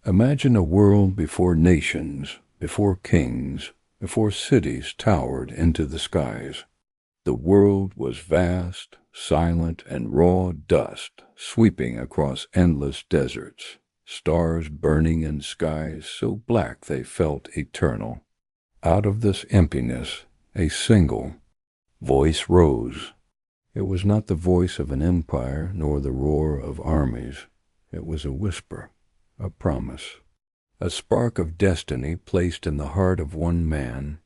Imagine a world before nations, before kings, before cities towered into the skies. The world was vast, silent, and raw dust sweeping across endless deserts, stars burning in skies so black they felt eternal. Out of this emptiness, a single voice rose. It was not the voice of an empire nor the roar of armies. It was a whisper, a promise, a spark of destiny placed in the heart of one man.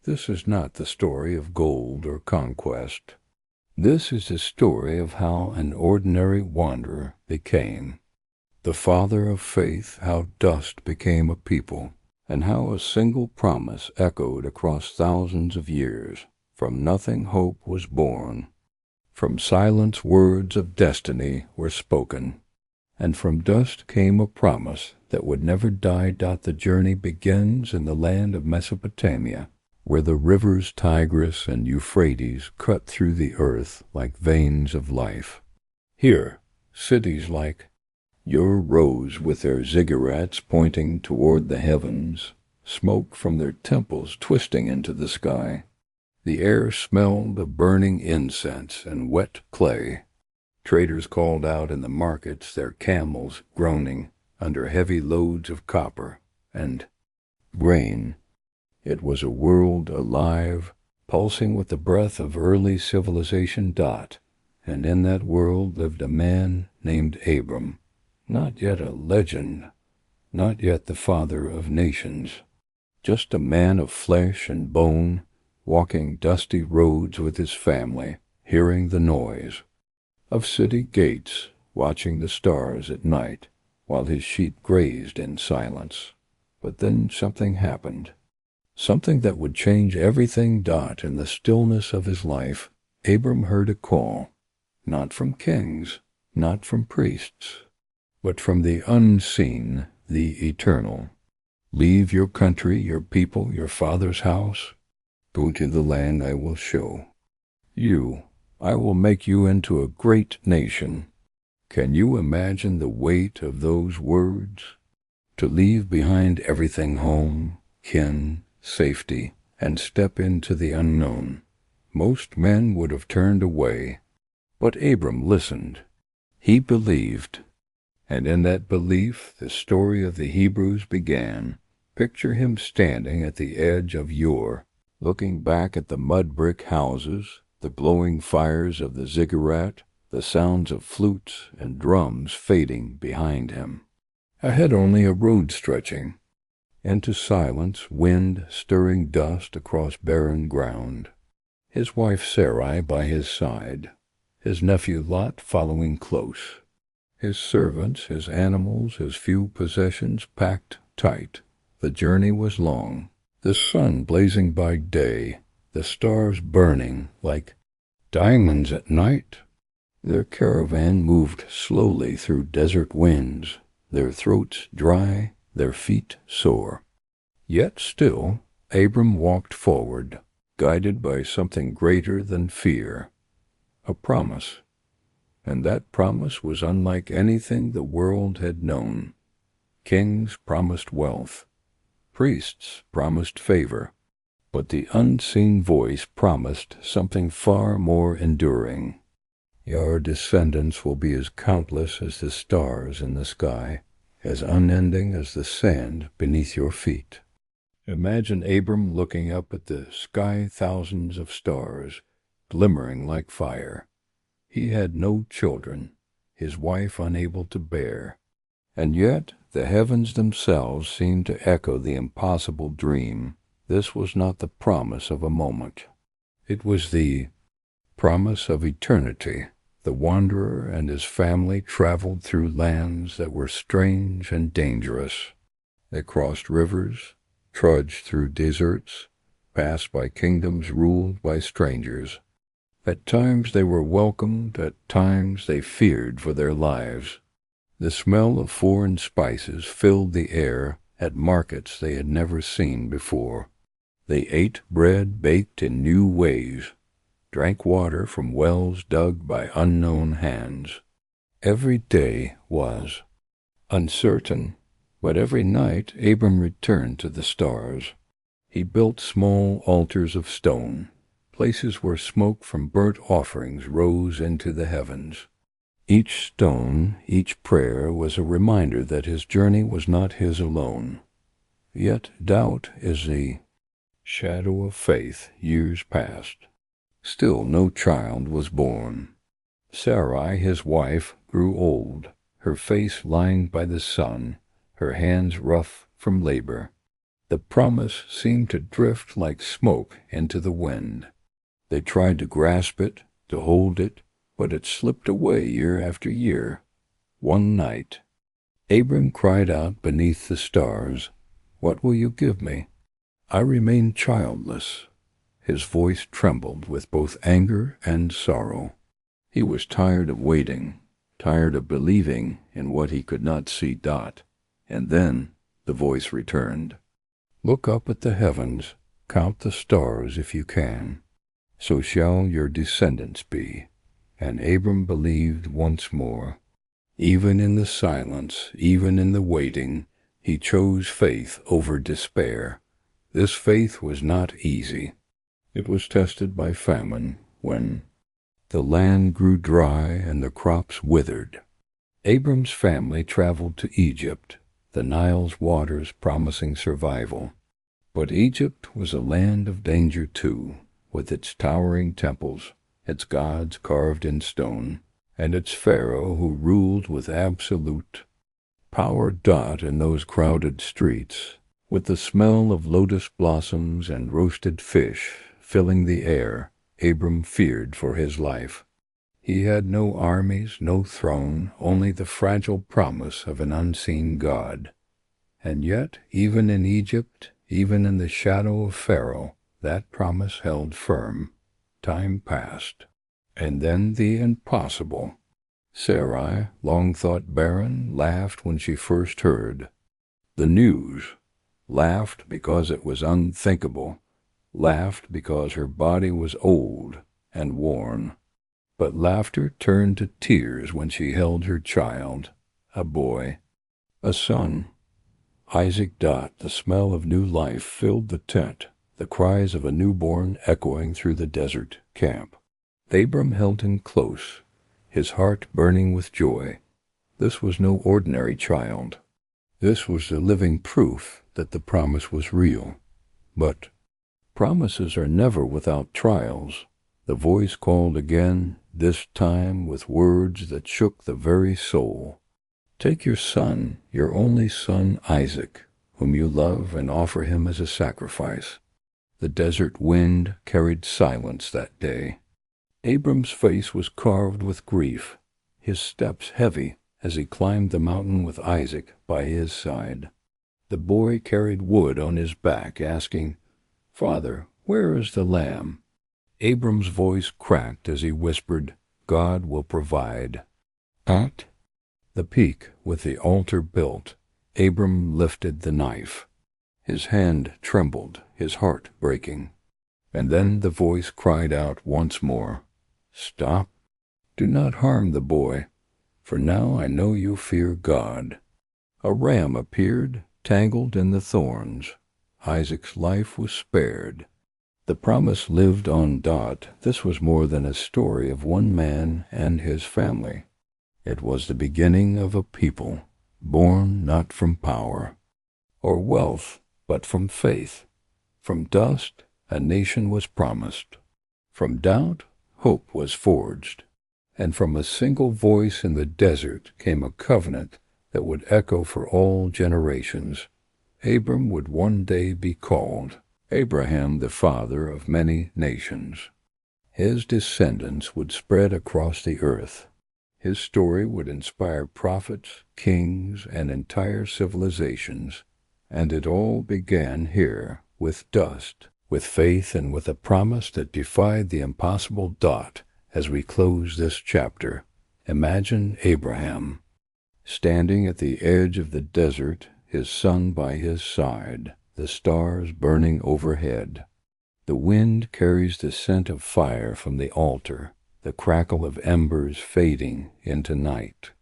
This is not the story of gold or conquest. This is the story of how an ordinary wanderer became the father of faith, how dust became a people, and how a single promise echoed across thousands of years. From nothing hope was born. From silence words of destiny were spoken, and from dust came a promise that would never die. The journey begins in the land of Mesopotamia, where the rivers Tigris and Euphrates cut through the earth like veins of life. Here, cities like Ur rose with their ziggurats pointing toward the heavens, smoke from their temples twisting into the sky. The air smelled of burning incense and wet clay. Traders called out in the markets, their camels groaning under heavy loads of copper and grain. It was a world alive, pulsing with the breath of early civilization. And in that world lived a man named Abram, not yet a legend, not yet the father of nations, just a man of flesh and bone, walking dusty roads with his family, hearing the noise of city gates, watching the stars at night, while his sheep grazed in silence. But then something happened, something that would change everything. In the stillness of his life, Abram heard a call, not from kings, not from priests, but from the unseen, the eternal. Leave your country, your people, your father's house. Go to the land I will show you. I will make you into a great nation. Can you imagine the weight of those words? To leave behind everything, home, kin, safety, and step into the unknown. Most men would have turned away, but Abram listened. He believed, and in that belief the story of the Hebrews began. Picture him standing at the edge of Ur, looking back at the mud brick houses, the glowing fires of the ziggurat, the sounds of flutes and drums fading behind him. Ahead only a road stretching into silence, wind stirring dust across barren ground. His wife Sarai by his side, his nephew Lot following close, his servants, his animals, his few possessions packed tight. The journey was long, the sun blazing by day, the stars burning like diamonds at night. Their caravan moved slowly through desert winds, their throats dry, their feet sore. Yet still, Abram walked forward, guided by something greater than fear, a promise. And that promise was unlike anything the world had known. Kings promised wealth, priests promised favor, but the unseen voice promised something far more enduring. Your descendants will be as countless as the stars in the sky, as unending as the sand beneath your feet. Imagine Abram looking up at the sky, thousands of stars, glimmering like fire. He had no children, his wife unable to bear, and yet the heavens themselves seemed to echo the impossible dream. This was not the promise of a moment. It was the promise of eternity. The wanderer and his family traveled through lands that were strange and dangerous. They crossed rivers, trudged through deserts, passed by kingdoms ruled by strangers. At times they were welcomed, at times they feared for their lives. The smell of foreign spices filled the air at markets they had never seen before. They ate bread baked in new ways, drank water from wells dug by unknown hands. Every day was uncertain, But every night Abram returned to the stars. He built small altars of stone, places where smoke from burnt offerings rose into the heavens. Each stone, each prayer was a reminder that his journey was not his alone. Yet doubt is the shadow of faith. Years passed. Still no child was born. Sarai, his wife, grew old, her face lined by the sun, her hands rough from labor. The promise seemed to drift like smoke into the wind. They tried to grasp it, to hold it, but it slipped away year after year. One night, Abram cried out beneath the stars, "What will you give me?" "I remain childless." His voice trembled with both anger and sorrow. He was tired of waiting, tired of believing in what he could not see. And then the voice returned. "Look up at the heavens, count the stars if you can. So shall your descendants be." And Abram believed once more. Even in the silence, even in the waiting, he chose faith over despair. This faith was not easy. It was tested by famine, when the land grew dry and the crops withered. Abram's family traveled to Egypt, the Nile's waters promising survival. But Egypt was a land of danger too, with its towering temples, its gods carved in stone, and its Pharaoh who ruled with absolute power. In those crowded streets, with the smell of lotus blossoms and roasted fish filling the air, Abram feared for his life. He had no armies, no throne, only the fragile promise of an unseen God. And yet, even in Egypt, even in the shadow of Pharaoh, that promise held firm. Time passed. And then the impossible. Sarai, long thought barren, laughed when she first heard the news, laughed because it was unthinkable, laughed because her body was old and worn. But laughter turned to tears when she held her child, a boy, a son. Isaac. The smell of new life filled the tent, the cries of a newborn echoing through the desert camp. Abram held him close, his heart burning with joy. This was no ordinary child. This was the living proof that the promise was real. But promises are never without trials. The voice called again, this time with words that shook the very soul. "Take your son, your only son Isaac, whom you love, and offer him as a sacrifice." The desert wind carried silence that day. Abram's face was carved with grief, his steps heavy as he climbed the mountain with Isaac by his side. The boy carried wood on his back, asking, "Father, where is the lamb?" Abram's voice cracked as he whispered, "God will provide." At the peak with the altar built, Abram lifted the knife. His hand trembled, his heart breaking. And then the voice cried out once more, "Stop! Do not harm the boy, for now I know you fear God." A ram appeared, tangled in the thorns. Isaac's life was spared. The promise lived on. This was more than a story of one man and his family. It was the beginning of a people, born not from power or wealth, but from faith. From dust, a nation was promised. From doubt, hope was forged. And from a single voice in the desert came a covenant that would echo for all generations. Abram would one day be called Abraham, the father of many nations. His descendants would spread across the earth. His story would inspire prophets, kings, and entire civilizations. And it all began here, with dust, with faith, and with a promise that defied the impossible. As we close this chapter, imagine Abraham, standing at the edge of the desert, his son by his side, the stars burning overhead. The wind carries the scent of fire from the altar, the crackle of embers fading into night.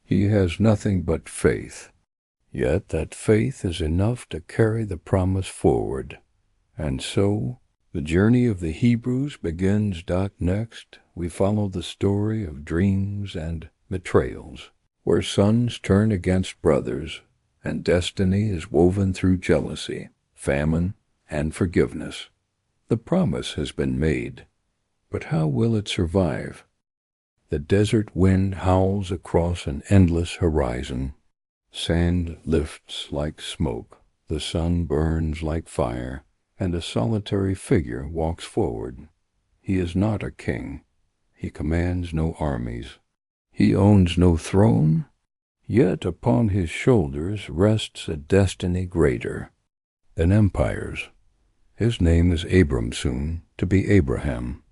He has nothing but faith. Yet that faith is enough to carry the promise forward. And so, the journey of the Hebrews begins. Next, we follow the story of dreams and betrayals, where sons turn against brothers, and destiny is woven through jealousy, famine, and forgiveness. The promise has been made, but how will it survive? The desert wind howls across an endless horizon. Sand lifts like smoke, the sun burns like fire, and a solitary figure walks forward. He is not a king. He commands no armies. He owns no throne. Yet upon his shoulders rests a destiny greater than empires. His name is Abram, soon to be Abraham.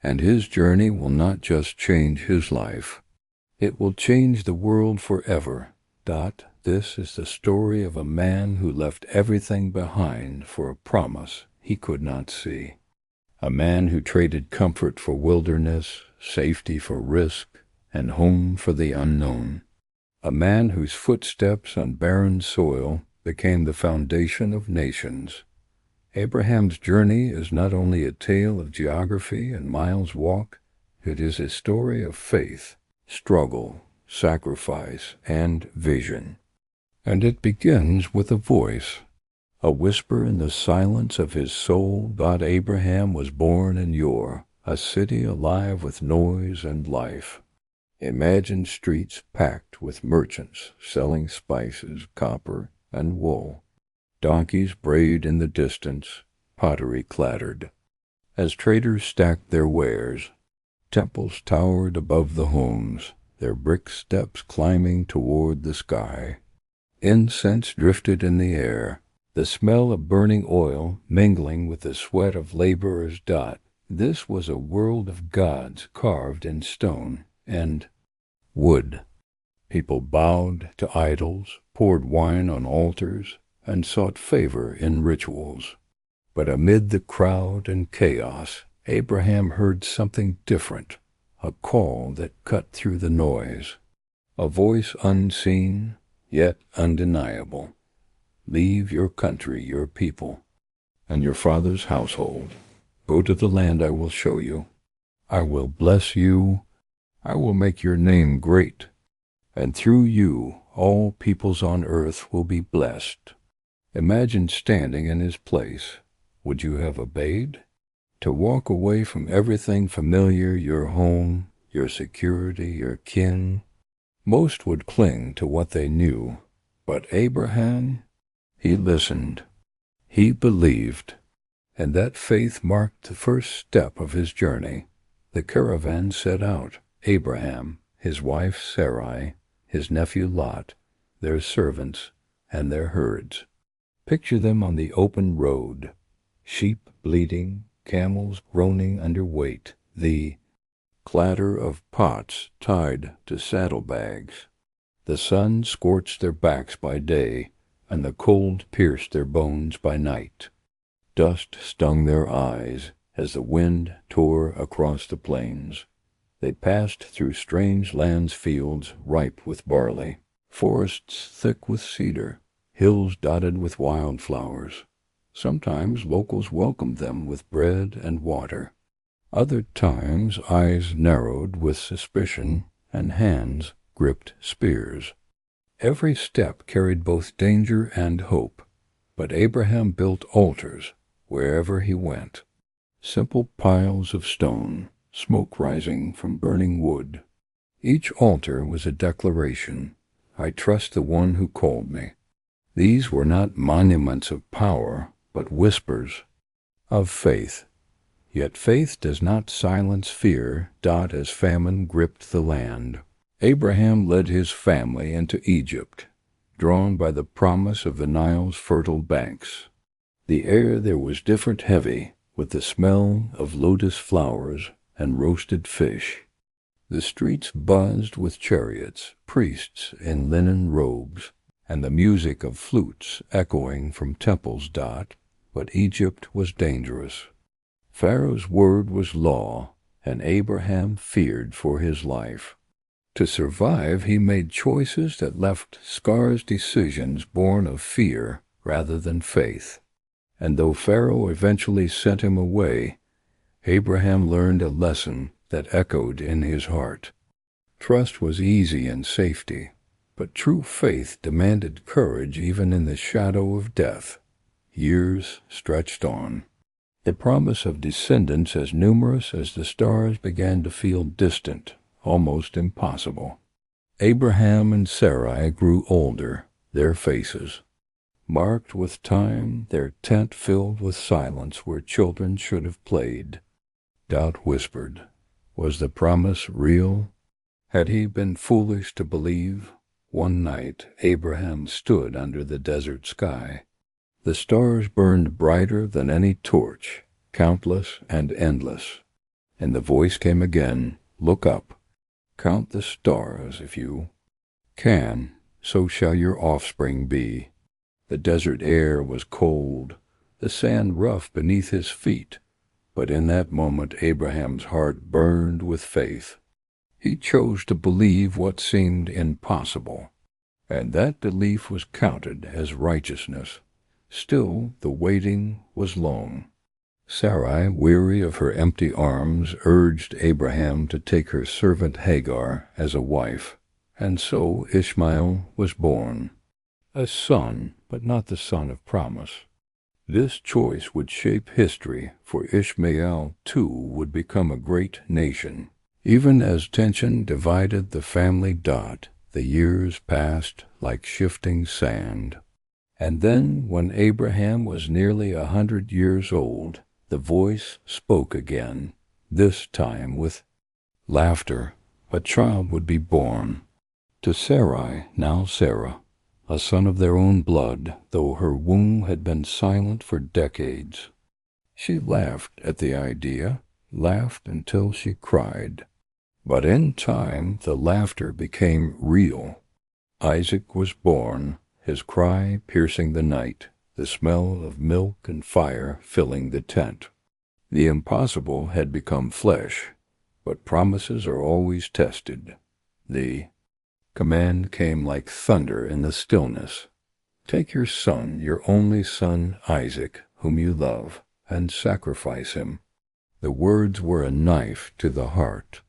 And his journey will not just change his life. It will change the world forever. This is the story of a man who left everything behind for a promise he could not see. A man who traded comfort for wilderness, safety for risk, and home for the unknown. A man whose footsteps on barren soil became the foundation of nations. Abraham's journey is not only a tale of geography and miles walk, it is a story of faith, struggle, sacrifice, and vision. And it begins with a voice, a whisper in the silence of his soul. Abraham was born in Ur, a city alive with noise and life. Imagine streets packed with merchants selling spices, copper, and wool. Donkeys brayed in the distance, pottery clattered. As traders stacked their wares, temples towered above the homes, their brick steps climbing toward the sky. Incense drifted in the air, the smell of burning oil mingling with the sweat of laborers. This was a world of gods carved in stone and wood. People bowed to idols, poured wine on altars, and sought favor in rituals. But amid the crowd and chaos, Abraham heard something different, a call that cut through the noise, a voice unseen, yet undeniable. Leave your country, your people, and your father's household. Go to the land I will show you. I will bless you. I will make your name great, and through you all peoples on earth will be blessed. Imagine standing in his place. Would you have obeyed? To walk away from everything familiar, your home, your security, your kin. Most would cling to what they knew, but Abraham, he listened. He believed, and that faith marked the first step of his journey. The caravan set out. Abraham, his wife Sarai, his nephew Lot, their servants, and their herds. Picture them on the open road, sheep bleating, camels groaning under weight, the clatter of pots tied to saddlebags. The sun scorched their backs by day, and the cold pierced their bones by night. Dust stung their eyes as the wind tore across the plains. They passed through strange lands, fields ripe with barley, forests thick with cedar, hills dotted with wildflowers. Sometimes locals welcomed them with bread and water. Other times eyes narrowed with suspicion, and hands gripped spears. Every step carried both danger and hope, but Abraham built altars wherever he went. Simple piles of stone, smoke rising from burning wood. Each altar was a declaration, I trust the one who called me. These were not monuments of power, but whispers of faith. Yet faith does not silence fear. As famine gripped the land, Abraham led his family into Egypt, drawn by the promise of the Nile's fertile banks. The air there was different, heavy, with the smell of lotus flowers and roasted fish. The streets buzzed with chariots, priests in linen robes, and the music of flutes echoing from temples. But Egypt was dangerous. Pharaoh's word was law, and Abraham feared for his life. To survive, he made choices that left scars, decisions born of fear rather than faith. And though Pharaoh eventually sent him away, Abraham learned a lesson that echoed in his heart. Trust was easy in safety, but true faith demanded courage even in the shadow of death. Years stretched on. The promise of descendants as numerous as the stars began to feel distant, almost impossible. Abraham and Sarai grew older, their faces marked with time, their tent filled with silence where children should have played. Doubt whispered, was the promise real? Had he been foolish to believe? One night Abraham stood under the desert sky. The stars burned brighter than any torch, countless and endless. And the voice came again, look up. Count the stars if you can, so shall your offspring be. The desert air was cold, the sand rough beneath his feet, but in that moment Abraham's heart burned with faith. He chose to believe what seemed impossible, and that belief was counted as righteousness. Still, the waiting was long. Sarai, weary of her empty arms, urged Abraham to take her servant Hagar as a wife, and so Ishmael was born. A son, but not the son of promise. This choice would shape history, for Ishmael, too, would become a great nation. Even as tension divided the family dot, the years passed like shifting sand. And then, when Abraham was nearly 100 years old, the voice spoke again, this time with laughter. A child would be born. To Sarai, now Sarah, a son of their own blood, though her womb had been silent for decades. She laughed at the idea, laughed until she cried. But in time the laughter became real. Isaac was born, his cry piercing the night, the smell of milk and fire filling the tent. The impossible had become flesh, but promises are always tested. The command came like thunder in the stillness. Take your son, your only son Isaac, whom you love, and sacrifice him. The words were a knife to the heart.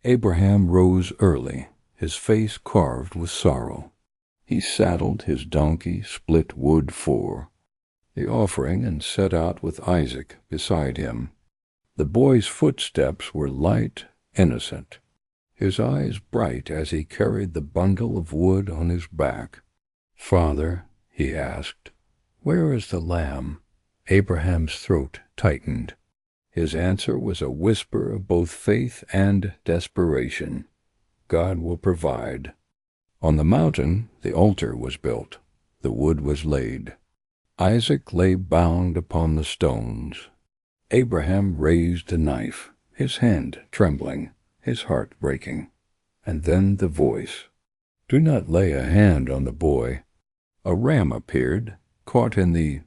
Abraham rose early, his face carved with sorrow. He saddled his donkey, split wood for the offering, and set out with Isaac beside him. The boy's footsteps were light, innocent, his eyes bright as he carried the bundle of wood on his back. "Father," he asked, "where is the lamb?" Abraham's throat tightened. His answer was a whisper of both faith and desperation. God will provide. On the mountain, the altar was built. The wood was laid. Isaac lay bound upon the stones. Abraham raised the knife, his hand trembling, his heart breaking. And then the voice. Do not lay a hand on the boy. A ram appeared, caught in the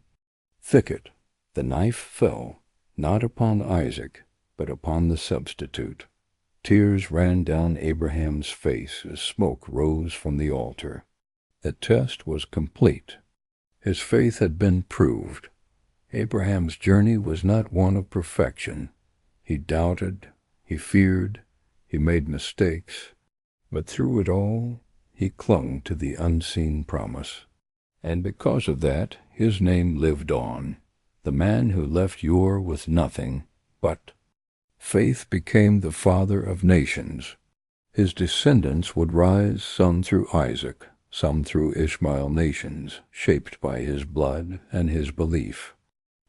thicket. The knife fell, not upon Isaac, but upon the substitute. Tears ran down Abraham's face as smoke rose from the altar. The test was complete. His faith had been proved. Abraham's journey was not one of perfection. He doubted, he feared, he made mistakes, but through it all, he clung to the unseen promise. And because of that, his name lived on. The man who left Ur with nothing, but faith became the father of nations. His descendants would rise, some through Isaac, some through Ishmael nations, shaped by his blood and his belief.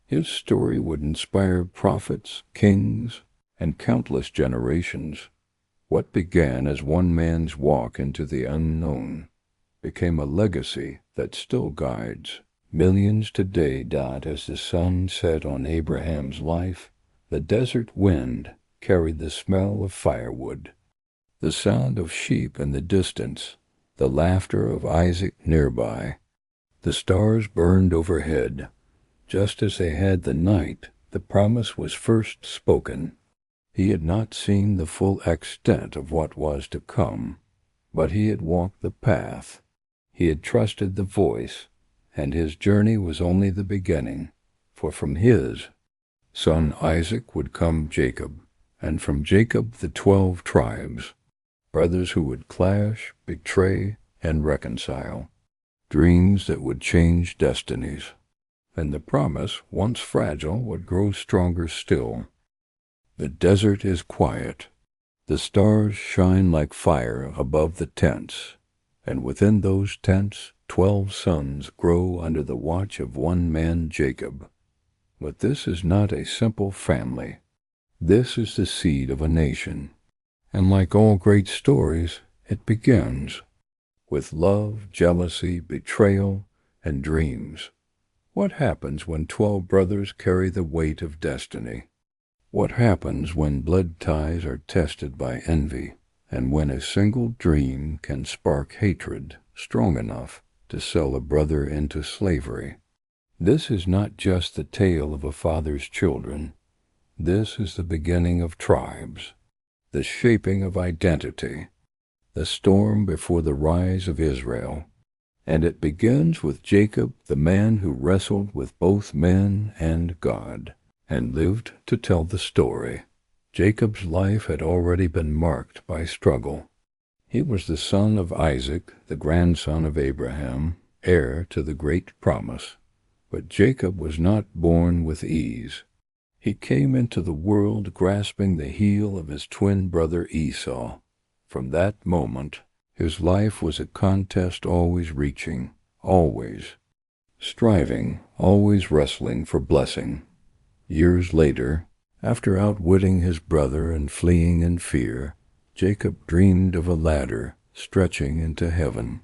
His story would inspire prophets, kings, and countless generations. What began as one man's walk into the unknown became a legacy that still guides millions today. As the sun set on Abraham's life, the desert wind carried the smell of firewood, the sound of sheep in the distance, the laughter of Isaac nearby. The stars burned overhead. Just as they had the night, the promise was first spoken. He had not seen the full extent of what was to come, But he had walked the path. He had trusted the voice, and his journey was only the beginning, for from his son Isaac would come Jacob, and from Jacob the 12 tribes, brothers who would clash, betray, and reconcile, dreams that would change destinies, and the promise, once fragile, would grow stronger still. The desert is quiet. The stars shine like fire above the tents, and within those tents 12 sons grow under the watch of one man, Jacob. But this is not a simple family. This is the seed of a nation, and like all great stories, it begins with love, jealousy, betrayal, and dreams. What happens when 12 brothers carry the weight of destiny? What happens when blood ties are tested by envy, and when a single dream can spark hatred strong enough to sell a brother into slavery? This is not just the tale of a father's children. This is the beginning of tribes, the shaping of identity, the storm before the rise of Israel. And it begins with Jacob, the man who wrestled with both men and God, and lived to tell the story. Jacob's life had already been marked by struggle. He was the son of Isaac, the grandson of Abraham, heir to the great promise. But Jacob was not born with ease. He came into the world grasping the heel of his twin brother Esau. From that moment, his life was a contest, always reaching, always striving, always wrestling for blessing. Years later, after outwitting his brother and fleeing in fear, Jacob dreamed of a ladder stretching into heaven.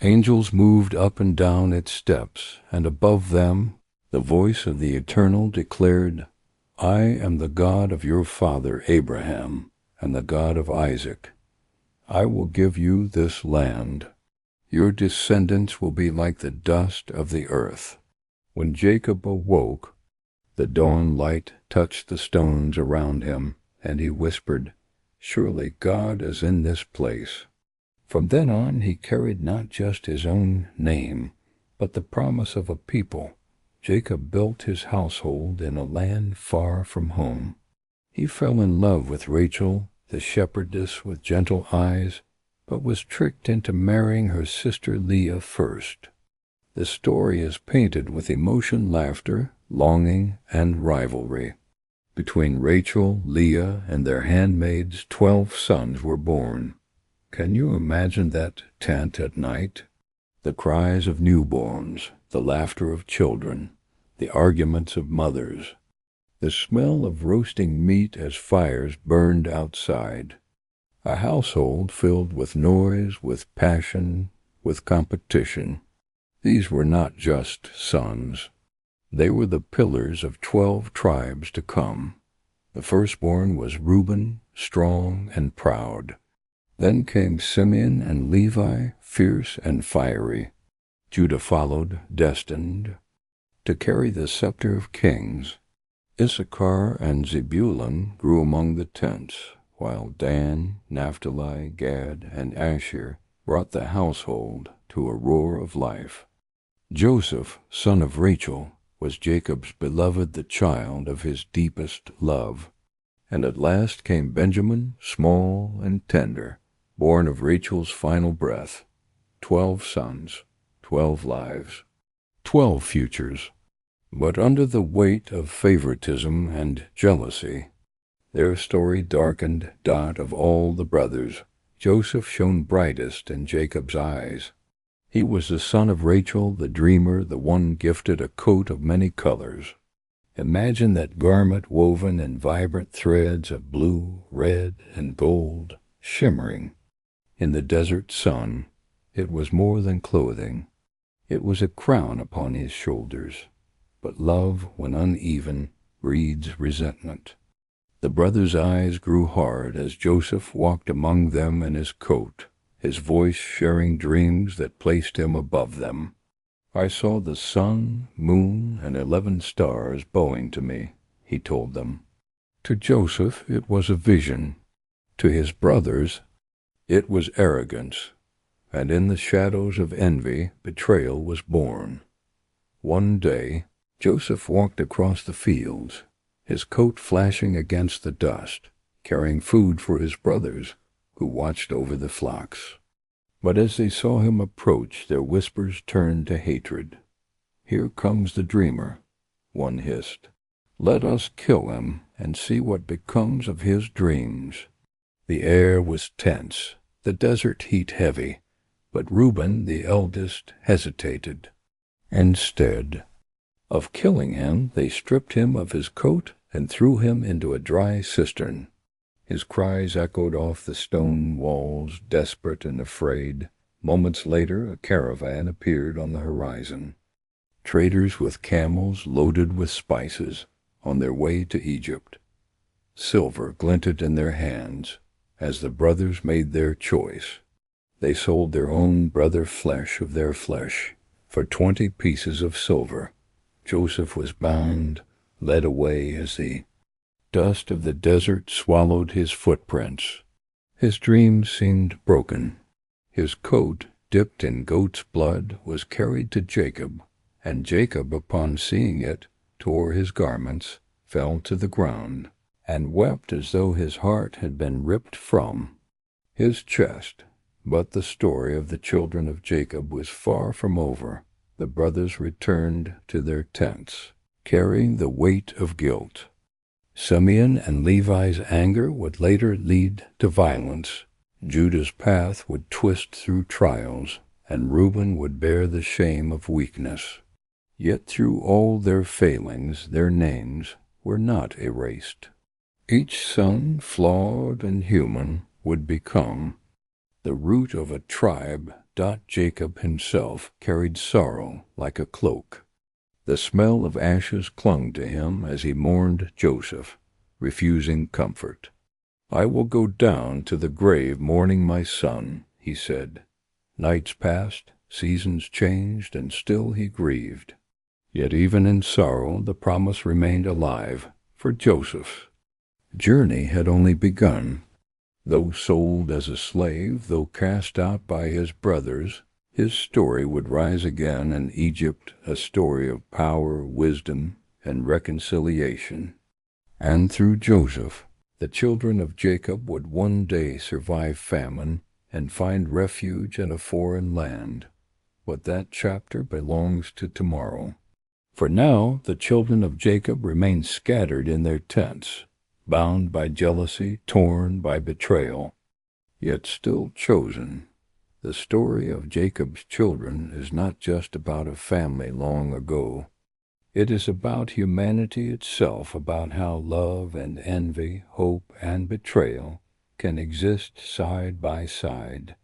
Angels moved up and down its steps, and above them the voice of the Eternal declared, "I am the God of your father Abraham, and the God of Isaac. I will give you this land. Your descendants will be like the dust of the earth." When Jacob awoke, the dawn light touched the stones around him, and he whispered, "Surely God is in this place." From then on, he carried not just his own name, but the promise of a people. Jacob built his household in a land far from home. He fell in love with Rachel, the shepherdess with gentle eyes, but was tricked into marrying her sister Leah first. The story is painted with emotion, laughter, longing, and rivalry. Between Rachel, Leah, and their handmaids, 12 sons were born. Can you imagine that tent at night? The cries of newborns, the laughter of children, the arguments of mothers, the smell of roasting meat as fires burned outside. A household filled with noise, with passion, with competition. These were not just sons. They were the pillars of 12 tribes to come. The firstborn was Reuben, strong and proud. Then came Simeon and Levi, fierce and fiery. Judah followed, destined to carry the scepter of kings. Issachar and Zebulun grew among the tents, while Dan, Naphtali, Gad, and Asher brought the household to a roar of life. Joseph, son of Rachel, was Jacob's beloved, the child of his deepest love. And at last came Benjamin, small and tender, born of Rachel's final breath. 12 sons, 12 lives, 12 futures. But under the weight of favoritism and jealousy, their story darkened. Dot of all the brothers, Joseph shone brightest in Jacob's eyes. He was the son of Rachel, the dreamer, the one gifted a coat of many colors. Imagine that garment woven in vibrant threads of blue, red, and gold, shimmering in the desert sun. It was more than clothing. It was a crown upon his shoulders. But love, when uneven, breeds resentment. The brothers' eyes grew hard as Joseph walked among them in his coat, his voice sharing dreams that placed him above them. "I saw the sun, moon, and 11 stars bowing to me," he told them. To Joseph it was a vision. To his brothers, It was arrogance, and in the shadows of envy, betrayal was born. One day, Joseph walked across the fields, his coat flashing against the dust, carrying food for his brothers, who watched over the flocks. But as they saw him approach, their whispers turned to hatred. "Here comes the dreamer," one hissed. "Let us kill him and see what becomes of his dreams." The air was tense, the desert heat heavy, but Reuben, the eldest, hesitated. Instead of killing him, they stripped him of his coat and threw him into a dry cistern. His cries echoed off the stone walls, desperate and afraid. Moments later, a caravan appeared on the horizon. Traders with camels loaded with spices, on their way to Egypt. Silver glinted in their hands as the brothers made their choice. They sold their own brother flesh of their flesh for 20 pieces of silver. Joseph was bound, led away as the dust of the desert swallowed his footprints. His dreams seemed broken. His coat, dipped in goat's blood, was carried to Jacob, and Jacob, upon seeing it, tore his garments, fell to the ground, and wept as though his heart had been ripped from his chest. But the story of the children of Jacob was far from over. The brothers returned to their tents, carrying the weight of guilt. Simeon and Levi's anger would later lead to violence. Judah's path would twist through trials, and Reuben would bear the shame of weakness. Yet through all their failings, their names were not erased. Each son, flawed and human, would become the root of a tribe. Jacob himself carried sorrow like a cloak. The smell of ashes clung to him as he mourned Joseph, refusing comfort. "I will go down to the grave mourning my son," he said. Nights passed, seasons changed, and still he grieved. Yet even in sorrow the promise remained alive, for Joseph's journey had only begun. Though sold as a slave, though cast out by his brothers, his story would rise again in Egypt, a story of power, wisdom, and reconciliation. And through Joseph, the children of Jacob would one day survive famine and find refuge in a foreign land. But that chapter belongs to tomorrow. For now, the children of Jacob remain scattered in their tents, bound by jealousy, torn by betrayal, yet still chosen. The story of Jacob's children is not just about a family long ago. It is about humanity itself, about how love and envy, hope and betrayal can exist side by side.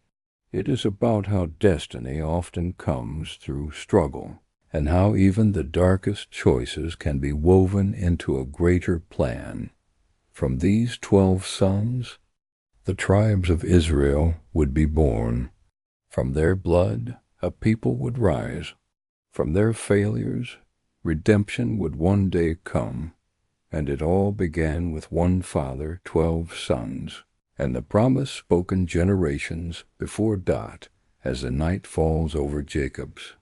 It is about how destiny often comes through struggle, and how even the darkest choices can be woven into a greater plan. From these 12 sons, the tribes of Israel would be born. From their blood, a people would rise. From their failures, redemption would one day come. And it all began with one father, 12 sons, and the promise spoken generations before as the night falls over Jacob's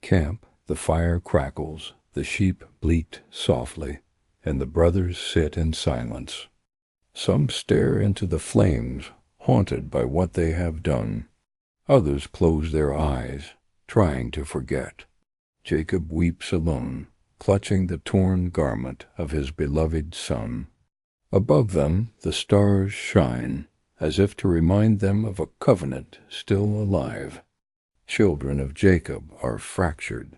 camp. The fire crackles, the sheep bleat softly, and the brothers sit in silence. Some stare into the flames, haunted by what they have done. Others close their eyes, trying to forget. Jacob weeps alone, clutching the torn garment of his beloved son. Above them the stars shine, as if to remind them of a covenant still alive. Children of Jacob are fractured,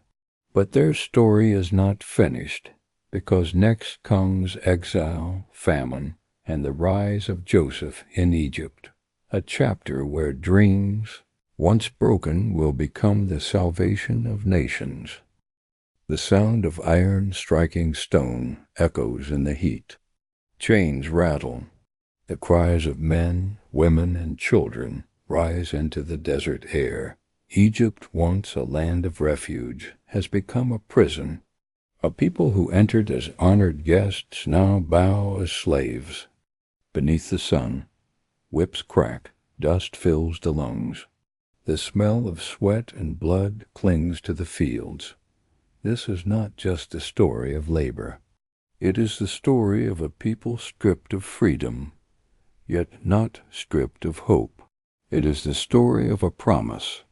but their story is not finished, because next comes exile, famine, and the rise of Joseph in Egypt, a chapter where dreams, once broken, will become the salvation of nations. The sound of iron striking stone echoes in the heat. Chains rattle. The cries of men, women, and children rise into the desert air. Egypt, once a land of refuge, has become a prison. A people who entered as honored guests now bow as slaves. Beneath the sun, whips crack, Dust fills the lungs. The smell of sweat and blood clings to the fields. This is not just the story of labor. It is the story of a people stripped of freedom, yet not stripped of hope. It is the story of a promise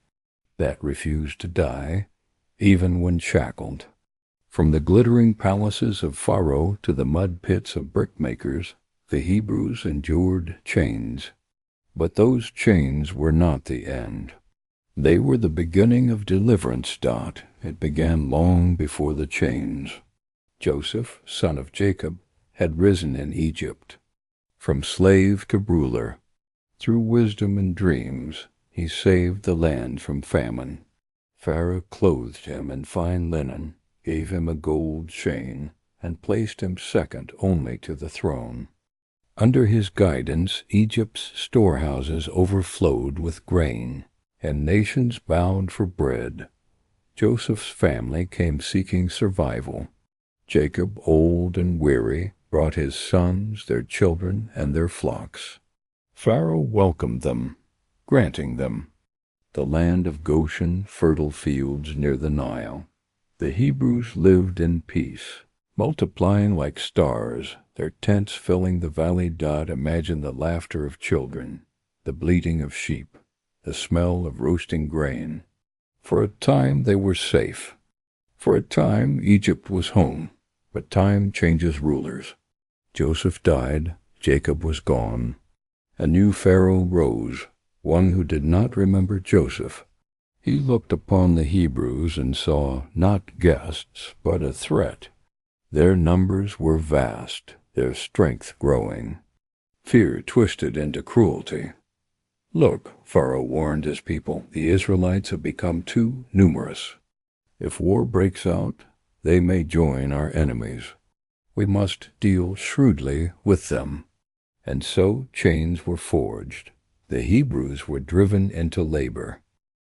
that refused to die, even when shackled. From the glittering palaces of Pharaoh to the mud pits of brickmakers, the Hebrews endured chains. But those chains were not the end. They were the beginning of deliverance. It began long before the chains. Joseph, son of Jacob, had risen in Egypt. From slave to ruler, through wisdom and dreams, he saved the land from famine. Pharaoh clothed him in fine linen, gave him a gold chain, and placed him second only to the throne. Under his guidance, Egypt's storehouses overflowed with grain, and nations bowed for bread. Joseph's family came seeking survival. Jacob, old and weary, brought his sons, their children, and their flocks. Pharaoh welcomed them, granting them the land of Goshen, fertile fields near the Nile. The Hebrews lived in peace, multiplying like stars, their tents filling the valley. Imagine the laughter of children, the bleating of sheep, the smell of roasting grain. For a time they were safe. For a time Egypt was home, but time changes rulers. Joseph died, Jacob was gone. A new Pharaoh rose, one who did not remember Joseph. He looked upon the Hebrews and saw not guests, but a threat. Their numbers were vast, their strength growing. Fear twisted into cruelty. Look, Pharaoh warned his people, the Israelites have become too numerous. If war breaks out, they may join our enemies. We must deal shrewdly with them. And so chains were forged. The Hebrews were driven into labor.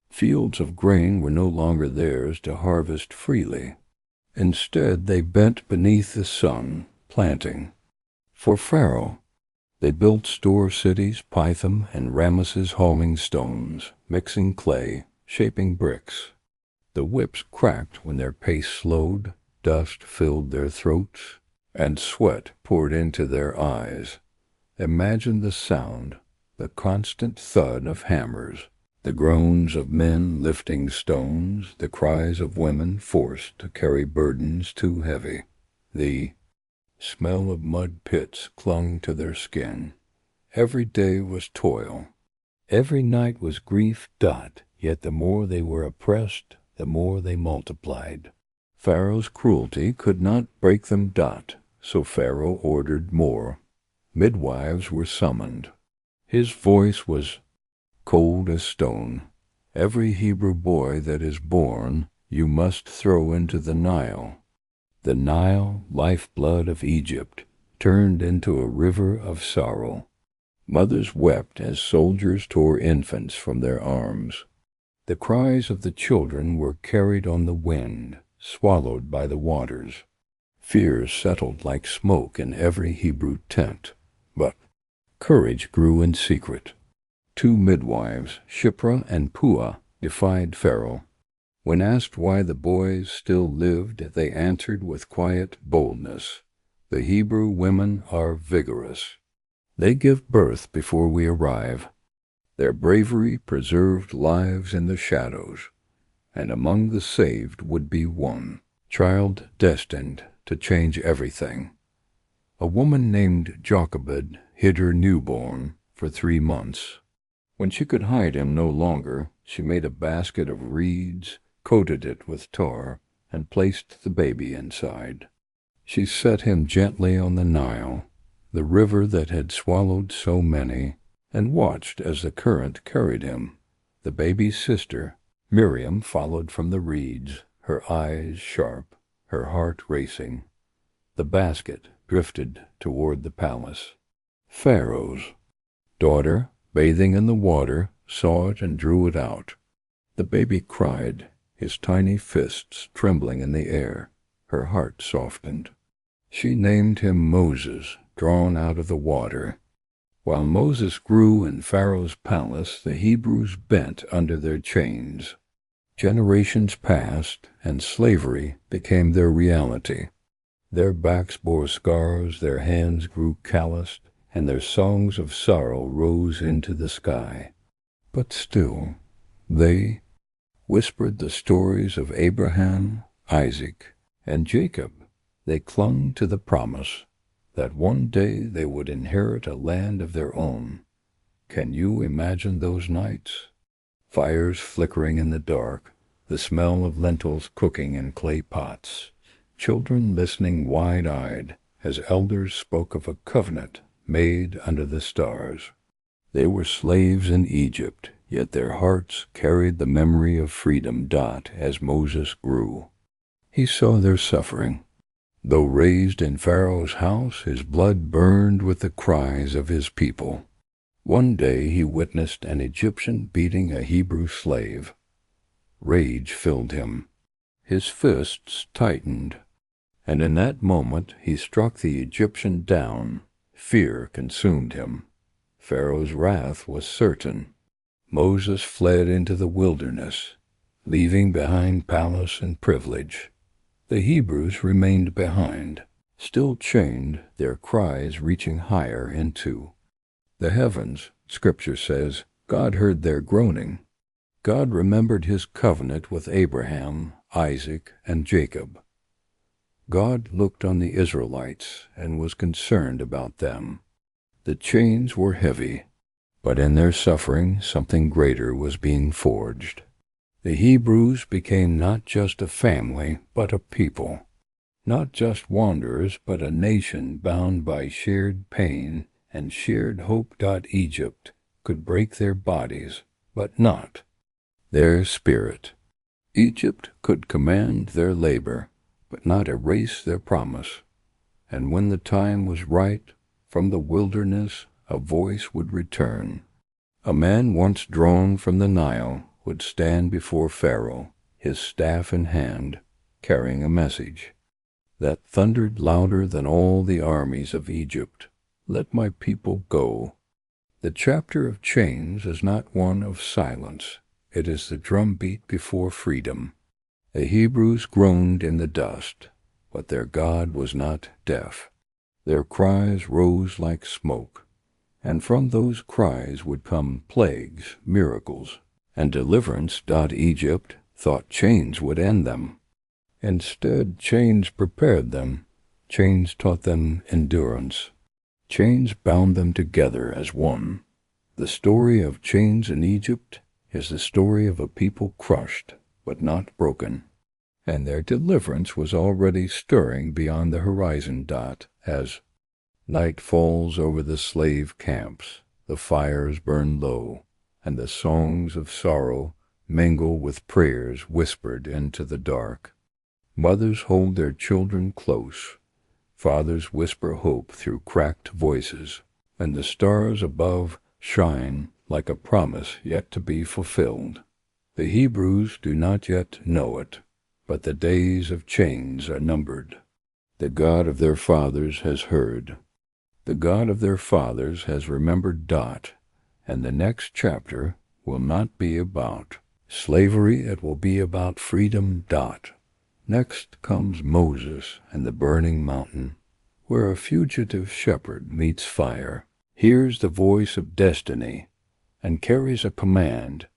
Fields of grain were no longer theirs to harvest freely. Instead, they bent beneath the sun, planting. For Pharaoh, they built store cities, Pithom and Ramesses, hauling stones, mixing clay, shaping bricks. The whips cracked when their pace slowed, dust filled their throats, and sweat poured into their eyes. Imagine the sound, the constant thud of hammers, the groans of men lifting stones, the cries of women forced to carry burdens too heavy. The smell of mud pits clung to their skin. Every day was toil. Every night was grief. Yet the more they were oppressed, the more they multiplied. Pharaoh's cruelty could not break them. So Pharaoh ordered more. Midwives were summoned. His voice was cold as stone. Every Hebrew boy that is born you must throw into the Nile. The Nile, lifeblood of Egypt, turned into a river of sorrow. Mothers wept as soldiers tore infants from their arms. The cries of the children were carried on the wind, swallowed by the waters. Fear settled like smoke in every Hebrew tent, but courage grew in secret. 2 midwives, Shiphrah and Puah, defied Pharaoh. When asked why the boys still lived, they answered with quiet boldness, "The Hebrew women are vigorous. They give birth before we arrive." Their bravery preserved lives in the shadows, and among the saved would be one child destined to change everything. A woman named Jochebed hid her newborn for 3 months. When she could hide him no longer, she made a basket of reeds, coated it with tar, and placed the baby inside. She set him gently on the Nile, the river that had swallowed so many, and watched as the current carried him. The baby's sister, Miriam, followed from the reeds, her eyes sharp, her heart racing. The basket drifted toward the palace. Pharaoh's daughter, bathing in the water, saw it and drew it out. The baby cried, his tiny fists trembling in the air. Her heart softened. She named him Moses, drawn out of the water. While Moses grew in Pharaoh's palace, the Hebrews bent under their chains. Generations passed, and slavery became their reality. Their backs bore scars, their hands grew calloused, and their songs of sorrow rose into the sky. But still, they whispered the stories of Abraham, Isaac, and Jacob. They clung to the promise that one day they would inherit a land of their own. Can you imagine those nights? Fires flickering in the dark, the smell of lentils cooking in clay pots, children listening wide-eyed as elders spoke of a covenant made under the stars. They were slaves in Egypt, yet their hearts carried the memory of freedom. As Moses grew, he saw their suffering. Though raised in Pharaoh's house, his blood burned with the cries of his people. One day he witnessed an Egyptian beating a Hebrew slave. Rage filled him. His fists tightened, and in that moment he struck the Egyptian down. Fear consumed him. Pharaoh's wrath was certain. Moses fled into the wilderness, leaving behind palace and privilege. The Hebrews remained behind, still chained, their cries reaching higher into the heavens. Scripture says, God heard their groaning. God remembered his covenant with Abraham, Isaac, and Jacob. God looked on the Israelites and was concerned about them. The chains were heavy, but in their suffering something greater was being forged. The Hebrews became not just a family, but a people. Not just wanderers, but a nation bound by shared pain and shared hope. Egypt could break their bodies, but not their spirit. Egypt could command their labor, but not erase their promise. And when the time was right, from the wilderness a voice would return. A man once drawn from the Nile would stand before Pharaoh, his staff in hand, carrying a message that thundered louder than all the armies of Egypt. Let my people go. The chapter of chains is not one of silence. It is the drumbeat before freedom. The Hebrews groaned in the dust, but their God was not deaf. Their cries rose like smoke, and from those cries would come plagues, miracles, and deliverance. Egypt thought chains would end them. Instead, chains prepared them. Chains taught them endurance. Chains bound them together as one. The story of chains in Egypt is the story of a people crushed, but not broken. And their deliverance was already stirring beyond the horizon. As night falls over the slave camps, the fires burn low, and the songs of sorrow mingle with prayers whispered into the dark. Mothers hold their children close. Fathers whisper hope through cracked voices, and the stars above shine like a promise yet to be fulfilled. The Hebrews do not yet know it, but the days of chains are numbered. The God of their fathers has heard. The God of their fathers has remembered. And the next chapter will not be about slavery, it will be about freedom. Next comes Moses and the burning mountain, where a fugitive shepherd meets fire, hears the voice of destiny, and carries a command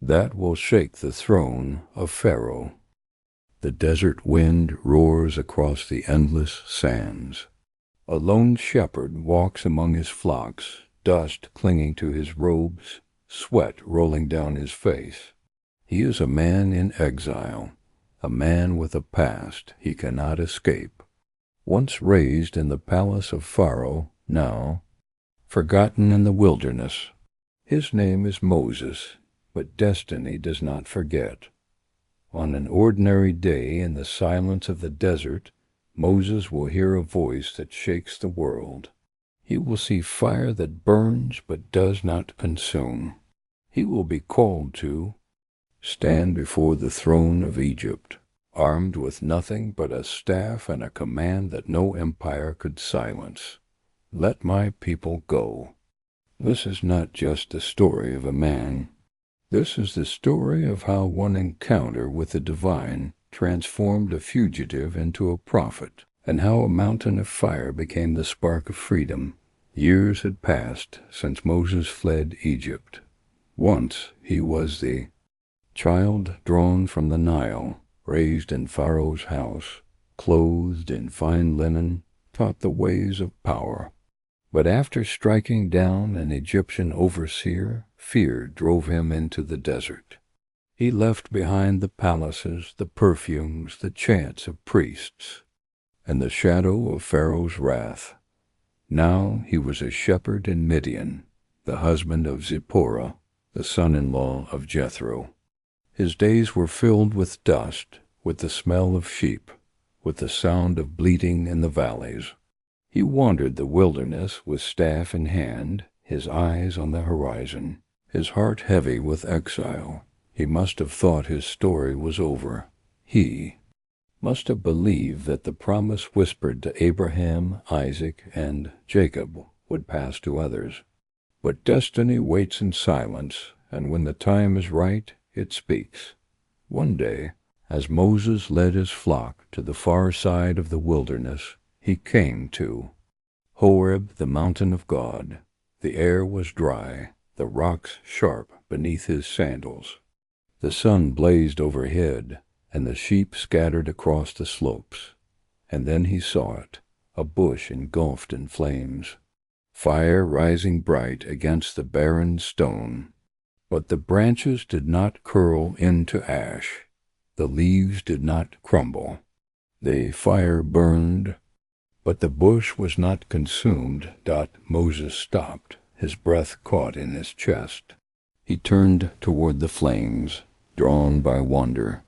that will shake the throne of Pharaoh. The desert wind roars across the endless sands. A lone shepherd walks among his flocks, dust clinging to his robes, sweat rolling down his face. He is a man in exile, a man with a past he cannot escape. Once raised in the palace of Pharaoh, now forgotten in the wilderness. His name is Moses, but destiny does not forget. On an ordinary day in the silence of the desert, Moses will hear a voice that shakes the world. He will see fire that burns but does not consume. He will be called to stand before the throne of Egypt, armed with nothing but a staff and a command that no empire could silence. Let my people go. This is not just the story of a man. This is the story of how one encounter with the divine transformed a fugitive into a prophet, and how a mountain of fire became the spark of freedom. Years had passed since Moses fled Egypt. Once he was the child drawn from the Nile, raised in Pharaoh's house, clothed in fine linen, taught the ways of power. But after striking down an Egyptian overseer, fear drove him into the desert. He left behind the palaces, the perfumes, the chants of priests, and the shadow of Pharaoh's wrath. Now he was a shepherd in Midian, the husband of Zipporah, the son-in-law of Jethro. His days were filled with dust, with the smell of sheep, with the sound of bleating in the valleys. He wandered the wilderness with staff in hand, his eyes on the horizon, his heart heavy with exile. He must have thought his story was over. He must have believed that the promise whispered to Abraham, Isaac, and Jacob would pass to others. But destiny waits in silence, and when the time is right, it speaks. One day, as Moses led his flock to the far side of the wilderness, he came to Horeb, the mountain of God. The air was dry, the rocks sharp beneath his sandals. The sun blazed overhead, and the sheep scattered across the slopes. And then he saw it, a bush engulfed in flames, fire rising bright against the barren stone. But the branches did not curl into ash. The leaves did not crumble. The fire burned, but the bush was not consumed. Moses stopped, his breath caught in his chest. He turned toward the flames, drawn by wonder.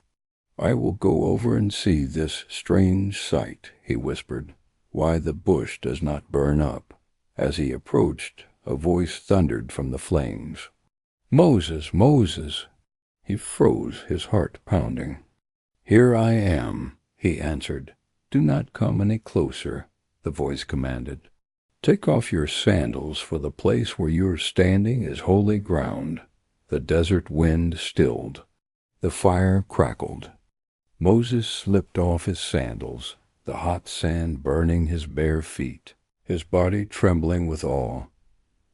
"I will go over and see this strange sight," he whispered, "why the bush does not burn up." As he approached, a voice thundered from the flames. "Moses, Moses!" He froze, his heart pounding. "Here I am," he answered. "Do not come any closer," the voice commanded. "Take off your sandals, for the place where you are standing is holy ground." The desert wind stilled. The fire crackled. Moses slipped off his sandals, the hot sand burning his bare feet, his body trembling with awe.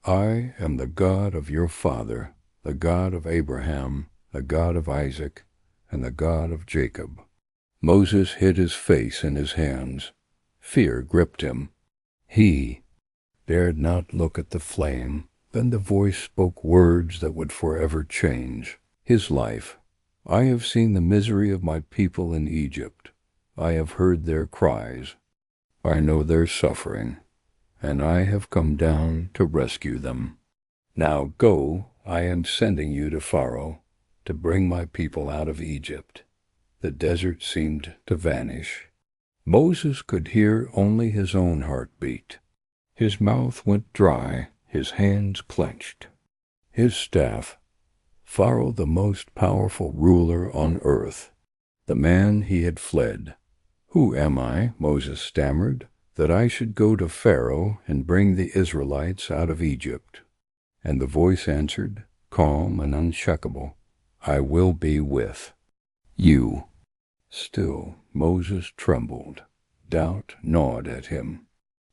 "I am the God of your father, the God of Abraham, the God of Isaac, and the God of Jacob." Moses hid his face in his hands. Fear gripped him. He dared not look at the flame. Then the voice spoke words that would forever change his life. "I have seen the misery of my people in Egypt. I have heard their cries. I know their suffering, and I have come down to rescue them. Now go, I am sending you to Pharaoh, to bring my people out of Egypt." The desert seemed to vanish. Moses could hear only his own heartbeat. His mouth went dry, his hands clenched. His staff, Pharaoh, the most powerful ruler on earth, the man he had fled. "Who am I," Moses stammered, "that I should go to Pharaoh and bring the Israelites out of Egypt?" And the voice answered, calm and unshakable, "I will be with you." Still, Moses trembled. Doubt gnawed at him.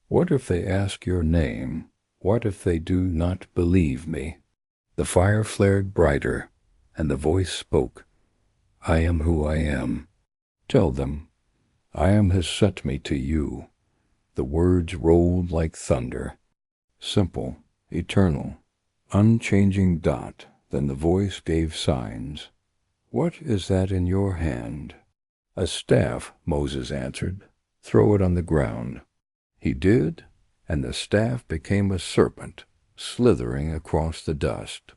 "What if they ask your name? What if they do not believe me?" The fire flared brighter, and the voice spoke, "I am who I am. Tell them, I am has sent me to you." The words rolled like thunder. Simple, eternal, unchanging. Then the voice gave signs. "What is that in your hand?" "A staff," Moses answered. "Throw it on the ground." He did, and the staff became a serpent, slithering across the dust.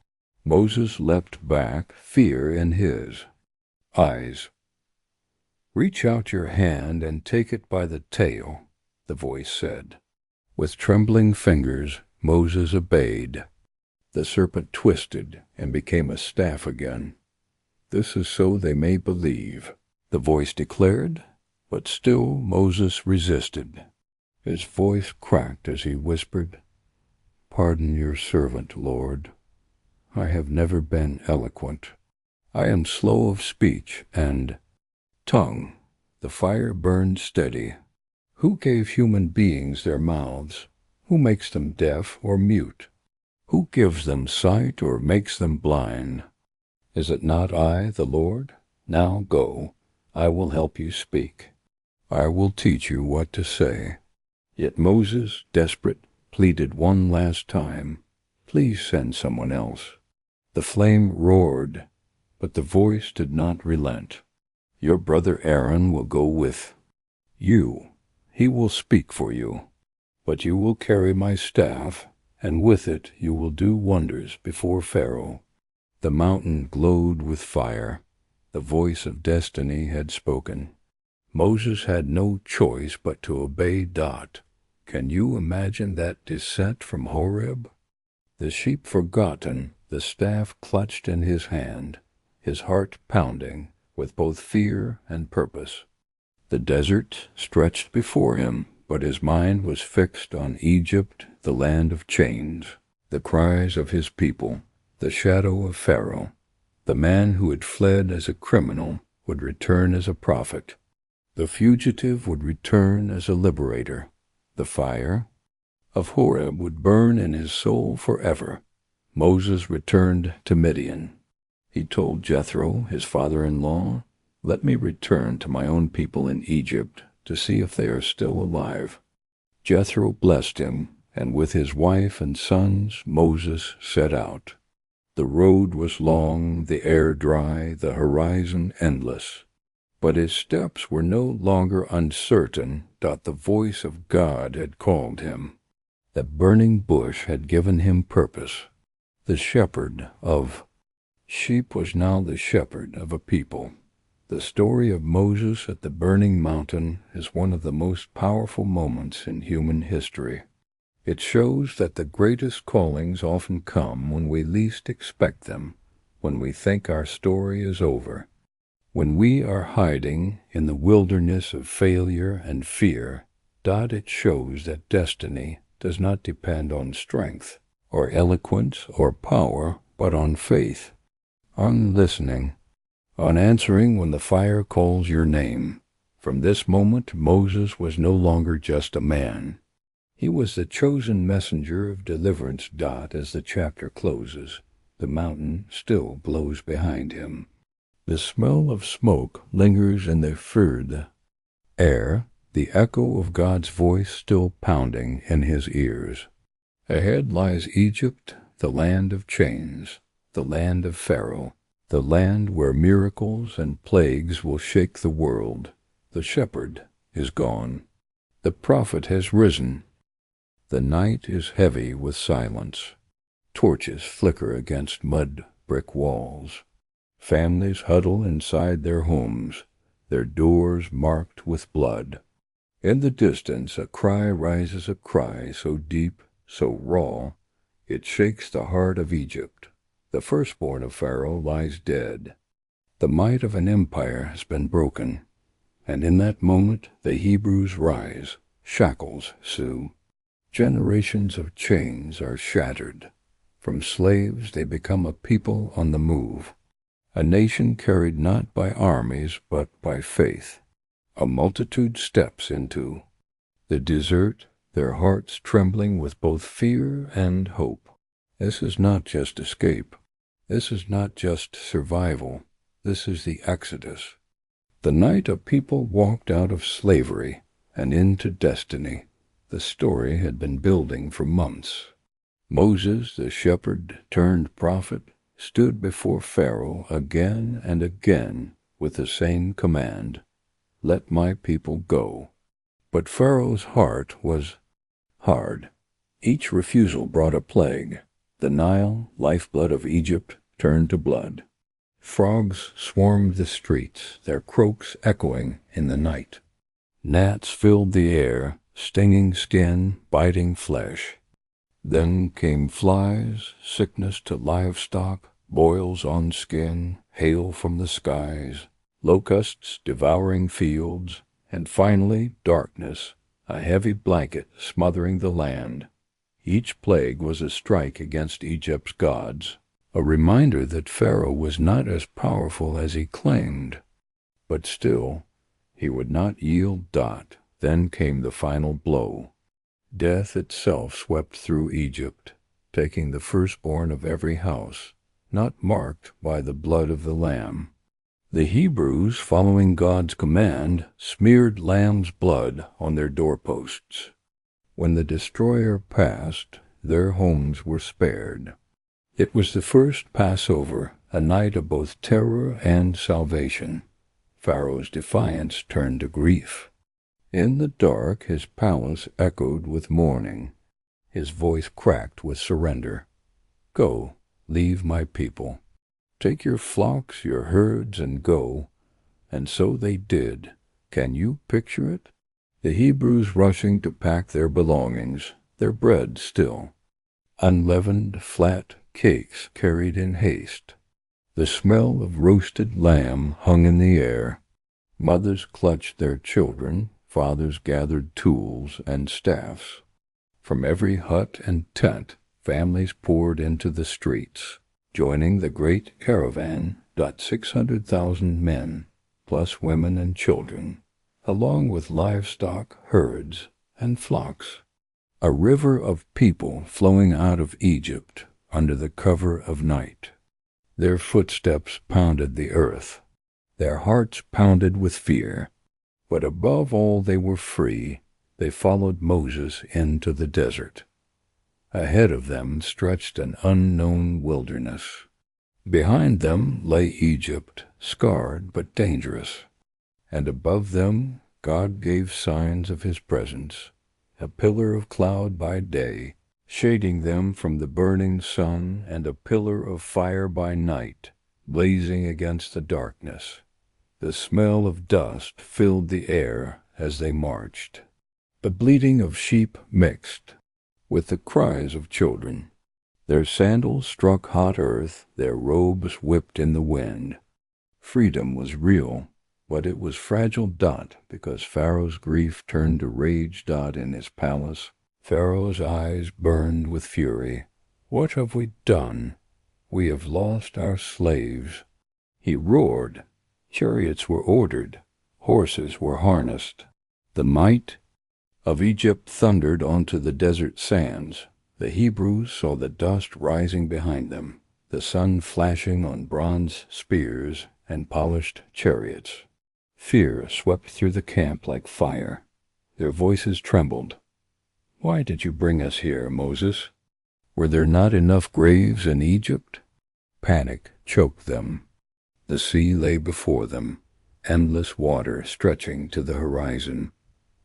Moses leapt back, fear in his eyes. "Reach out your hand and take it by the tail," the voice said. With trembling fingers, Moses obeyed. The serpent twisted and became a staff again. "This is so they may believe," the voice declared, but still Moses resisted. His voice cracked as he whispered, Pardon your servant, Lord. I have never been eloquent. I am slow of speech and tongue. The fire burned steady. Who gave human beings their mouths? Who makes them deaf or mute? Who gives them sight or makes them blind? Is it not I, the Lord? Now go, I will help you speak. I will teach you what to say. Yet Moses, desperate, pleaded one last time, please send someone else. The flame roared, but the voice did not relent. Your brother Aaron will go with you. He will speak for you. But you will carry my staff, and with it you will do wonders before Pharaoh. The mountain glowed with fire. The voice of destiny had spoken. Moses had no choice but to obey Dot. Can you imagine that descent from Horeb? The sheep forgotten, the staff clutched in his hand, his heart pounding with both fear and purpose. The desert stretched before him, but his mind was fixed on Egypt, the land of chains, the cries of his people, the shadow of Pharaoh. The man who had fled as a criminal would return as a prophet. The fugitive would return as a liberator. The fire of Horeb would burn in his soul forever. Moses returned to Midian. He told Jethro, his father-in-law, "Let me return to my own people in Egypt to see if they are still alive." Jethro blessed him, and with his wife and sons Moses set out. The road was long, the air dry, the horizon endless. But his steps were no longer uncertain that the voice of God had called him. The burning bush had given him purpose. The shepherd of sheep was now the shepherd of a people. The story of Moses at the burning mountain is one of the most powerful moments in human history. It shows that the greatest callings often come when we least expect them, when we think our story is over. When we are hiding in the wilderness of failure and fear, it shows that destiny does not depend on strength, or eloquence, or power, but on faith, on listening, on answering when the fire calls your name. From this moment, Moses was no longer just a man. He was the chosen messenger of deliverance. As the chapter closes, the mountain still blows behind him. The smell of smoke lingers in the further air, the echo of God's voice still pounding in his ears. Ahead lies Egypt, the land of chains, the land of Pharaoh, the land where miracles and plagues will shake the world. The shepherd is gone. The prophet has risen. The night is heavy with silence. Torches flicker against mud brick walls. Families huddle inside their homes, their doors marked with blood. In the distance a cry rises, a cry so deep, so raw, it shakes the heart of Egypt. The firstborn of Pharaoh lies dead. The might of an empire has been broken, and in that moment the Hebrews rise, shackles sue. Generations of chains are shattered. From slaves they become a people on the move. A nation carried not by armies but by faith. A multitude steps into the desert, their hearts trembling with both fear and hope. This is not just escape. This is not just survival. This is the Exodus. The night a people walked out of slavery and into destiny. The story had been building for months. Moses, the shepherd turned prophet, stood before Pharaoh again and again with the same command, "Let my people go." But Pharaoh's heart was hard. Each refusal brought a plague. The Nile, lifeblood of Egypt, turned to blood. Frogs swarmed the streets, their croaks echoing in the night. Gnats filled the air, stinging skin, biting flesh. Then came flies, sickness to livestock, boils on skin, hail from the skies, locusts devouring fields, and finally darkness, a heavy blanket smothering the land. Each plague was a strike against Egypt's gods, a reminder that Pharaoh was not as powerful as he claimed. But still, he would not yield. Then came the final blow. Death itself swept through Egypt, taking the firstborn of every house, not marked by the blood of the lamb. The Hebrews, following God's command, smeared lamb's blood on their doorposts. When the destroyer passed, their homes were spared. It was the first Passover, a night of both terror and salvation. Pharaoh's defiance turned to grief. In the dark his palace echoed with mourning. His voice cracked with surrender. "Go, leave my people. Take your flocks, your herds, and go." And so they did. Can you picture it? The Hebrews rushing to pack their belongings, their bread still. Unleavened, flat cakes carried in haste. The smell of roasted lamb hung in the air. Mothers clutched their children, fathers gathered tools and staffs. From every hut and tent, families poured into the streets, joining the great caravan. 600,000 men, plus women and children, along with livestock, herds, and flocks. A river of people flowing out of Egypt under the cover of night. Their footsteps pounded the earth. Their hearts pounded with fear. But above all they were free. They followed Moses into the desert. Ahead of them stretched an unknown wilderness. Behind them lay Egypt, scarred but dangerous. And above them God gave signs of his presence, a pillar of cloud by day, shading them from the burning sun, and a pillar of fire by night, blazing against the darkness. The smell of dust filled the air as they marched. The bleating of sheep mixed with the cries of children. Their sandals struck hot earth, their robes whipped in the wind. Freedom was real, but it was fragile. Because Pharaoh's grief turned to rage. In his palace, Pharaoh's eyes burned with fury. "What have we done? We have lost our slaves." He roared. Chariots were ordered. Horses were harnessed. The might of Egypt thundered onto the desert sands. The Hebrews saw the dust rising behind them, the sun flashing on bronze spears and polished chariots. Fear swept through the camp like fire. Their voices trembled. "Why did you bring us here, Moses? Were there not enough graves in Egypt?" Panic choked them. The sea lay before them, endless water stretching to the horizon.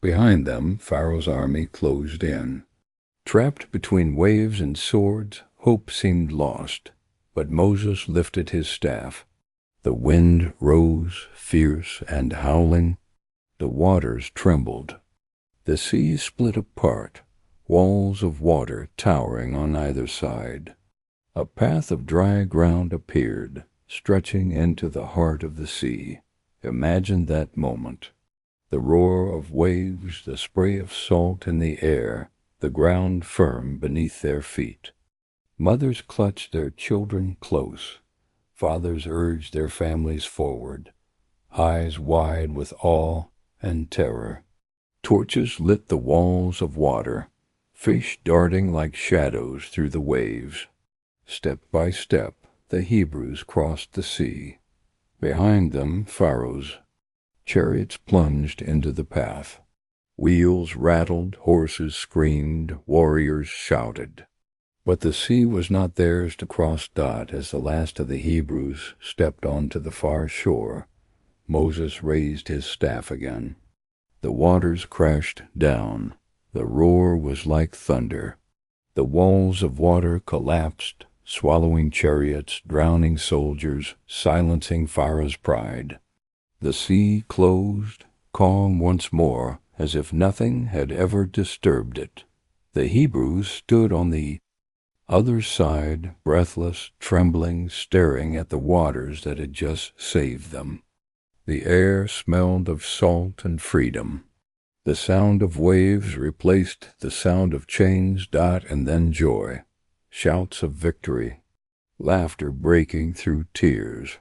Behind them, Pharaoh's army closed in. Trapped between waves and swords, hope seemed lost. But Moses lifted his staff. The wind rose, fierce and howling. The waters trembled. The sea split apart, walls of water towering on either side. A path of dry ground appeared, stretching into the heart of the sea. Imagine that moment. The roar of waves, the spray of salt in the air, the ground firm beneath their feet. Mothers clutched their children close. Fathers urged their families forward, eyes wide with awe and terror. Torches lit the walls of water, fish darting like shadows through the waves. Step by step, the Hebrews crossed the sea. Behind them, Pharaoh's chariots plunged into the path. Wheels rattled, horses screamed, warriors shouted. But the sea was not theirs to cross. As the last of the Hebrews stepped onto the far shore, Moses raised his staff again. The waters crashed down. The roar was like thunder. The walls of water collapsed, swallowing chariots, drowning soldiers, silencing Pharaoh's pride. The sea closed, calm once more, as if nothing had ever disturbed it. The Hebrews stood on the other side, breathless, trembling, staring at the waters that had just saved them. The air smelled of salt and freedom. The sound of waves replaced the sound of chains, and then joy, shouts of victory, laughter breaking through tears.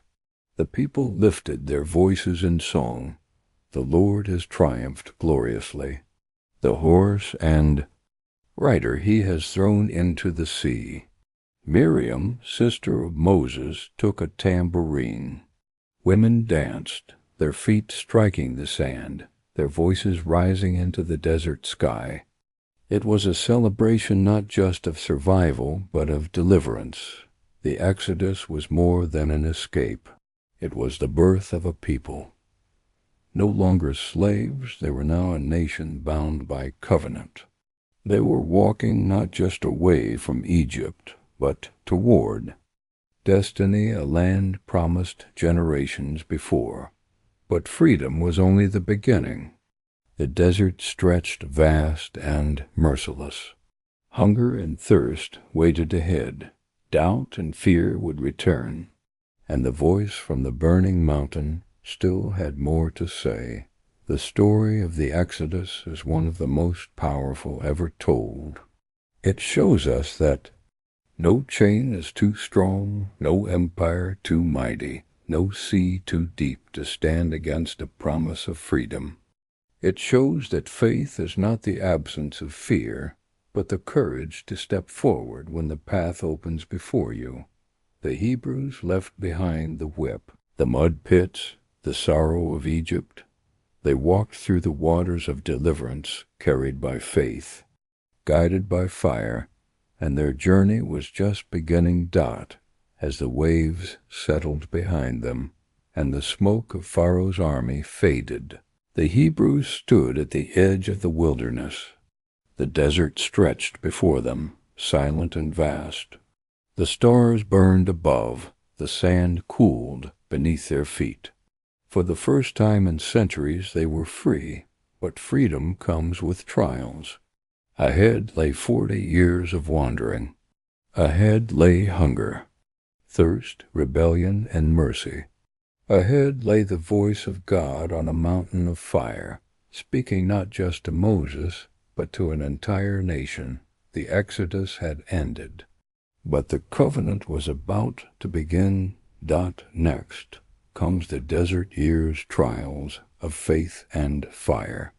The people lifted their voices in song. The Lord has triumphed gloriously. The horse and rider he has thrown into the sea. Miriam, sister of Moses, took a tambourine. Women danced, their feet striking the sand, their voices rising into the desert sky. It was a celebration not just of survival, but of deliverance. The Exodus was more than an escape. It was the birth of a people. No longer slaves, they were now a nation bound by covenant. They were walking not just away from Egypt, but toward destiny, a land promised generations before. But freedom was only the beginning. The desert stretched vast and merciless. Hunger and thirst waited ahead. Doubt and fear would return. And the voice from the burning mountain still had more to say. The story of the Exodus is one of the most powerful ever told. It shows us that no chain is too strong, no empire too mighty, no sea too deep to stand against a promise of freedom. It shows that faith is not the absence of fear, but the courage to step forward when the path opens before you. The Hebrews left behind the whip, the mud pits, the sorrow of Egypt. They walked through the waters of deliverance, carried by faith, guided by fire, and their journey was just beginning. As the waves settled behind them, and the smoke of Pharaoh's army faded, the Hebrews stood at the edge of the wilderness. The desert stretched before them, silent and vast. The stars burned above, the sand cooled beneath their feet. For the first time in centuries they were free, but freedom comes with trials. Ahead lay 40 years of wandering. Ahead lay hunger, thirst, rebellion, and mercy. Ahead lay the voice of God on a mountain of fire, speaking not just to Moses, but to an entire nation. The Exodus had ended, but the covenant was about to begin. Next comes the desert years' trials of faith and fire,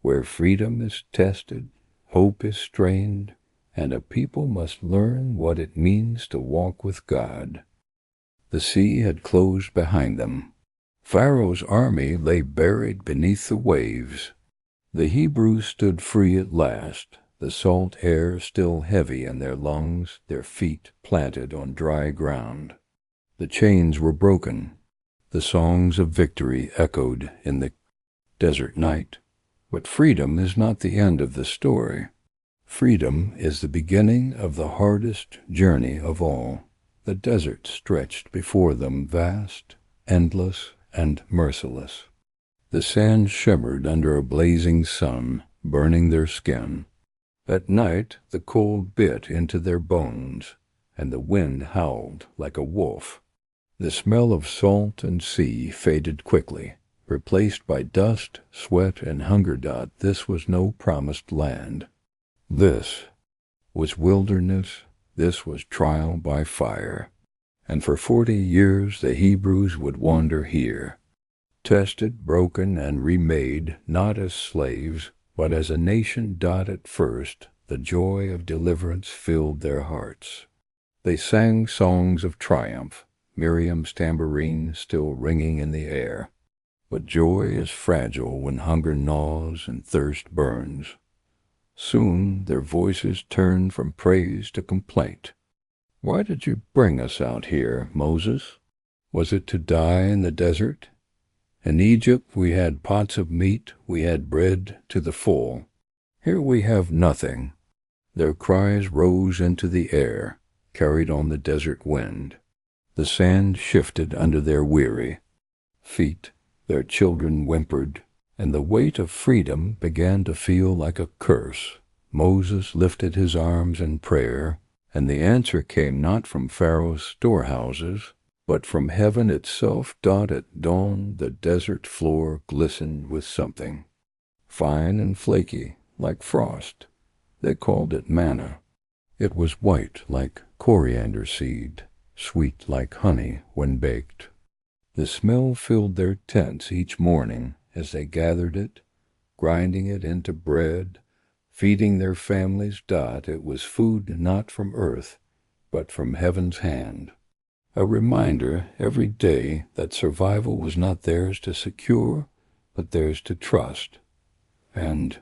where freedom is tested, hope is strained, and a people must learn what it means to walk with God. The sea had closed behind them. Pharaoh's army lay buried beneath the waves. The Hebrews stood free at last, the salt air still heavy in their lungs, their feet planted on dry ground. The chains were broken. The songs of victory echoed in the desert night. But freedom is not the end of the story. Freedom is the beginning of the hardest journey of all. The desert stretched before them vast, endless, and merciless. The sand shimmered under a blazing sun, burning their skin. At night the cold bit into their bones, and the wind howled like a wolf. The smell of salt and sea faded quickly, replaced by dust, sweat, and hunger. This was no promised land. This was wilderness. This was trial by fire. And for 40 years the Hebrews would wander here, tested, broken, and remade, not as slaves, but as a nation. At first, the joy of deliverance filled their hearts. They sang songs of triumph, Miriam's tambourine still ringing in the air. But joy is fragile when hunger gnaws and thirst burns. Soon their voices turned from praise to complaint. Why did you bring us out here, Moses? Was it to die in the desert? In Egypt we had pots of meat, we had bread to the full. Here we have nothing. Their cries rose into the air, carried on the desert wind. The sand shifted under their weary feet. Their children whimpered, and the weight of freedom began to feel like a curse. Moses lifted his arms in prayer, and the answer came not from Pharaoh's storehouses, but from heaven itself. At dawn, the desert floor glistened with something. fine and flaky like frost. They called it manna. It was white like coriander seed, sweet like honey when baked. The smell filled their tents each morning as they gathered it, grinding it into bread, feeding their families. It was food not from earth, but from heaven's hand. A reminder every day that survival was not theirs to secure, but theirs to trust. And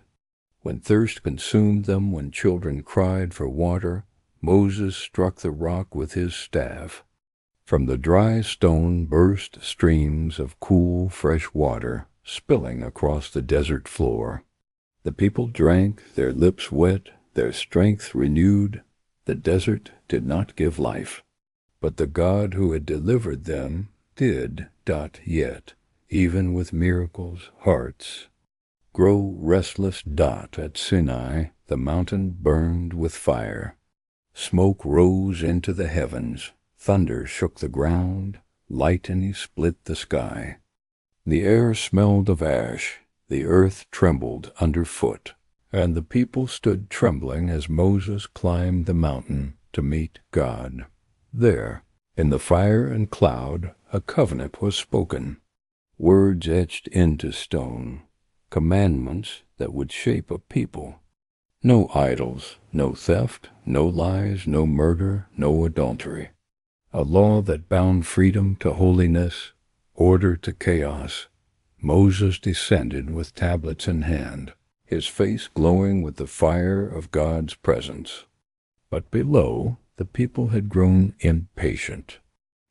when thirst consumed them, when children cried for water, Moses struck the rock with his staff. From the dry stone burst streams of cool, fresh water, spilling across the desert floor. The people drank, their lips wet, their strength renewed. The desert did not give life, but the God who had delivered them did. Yet, even with miracles, hearts grow restless. At Sinai, the mountain burned with fire. Smoke rose into the heavens. Thunder shook the ground, lightning split the sky. The air smelled of ash, the earth trembled underfoot, and the people stood trembling as Moses climbed the mountain to meet God. There, in the fire and cloud, a covenant was spoken, words etched into stone, commandments that would shape a people. No idols, no theft, no lies, no murder, no adultery. A law that bound freedom to holiness, order to chaos. Moses descended with tablets in hand, his face glowing with the fire of God's presence. But below, the people had grown impatient.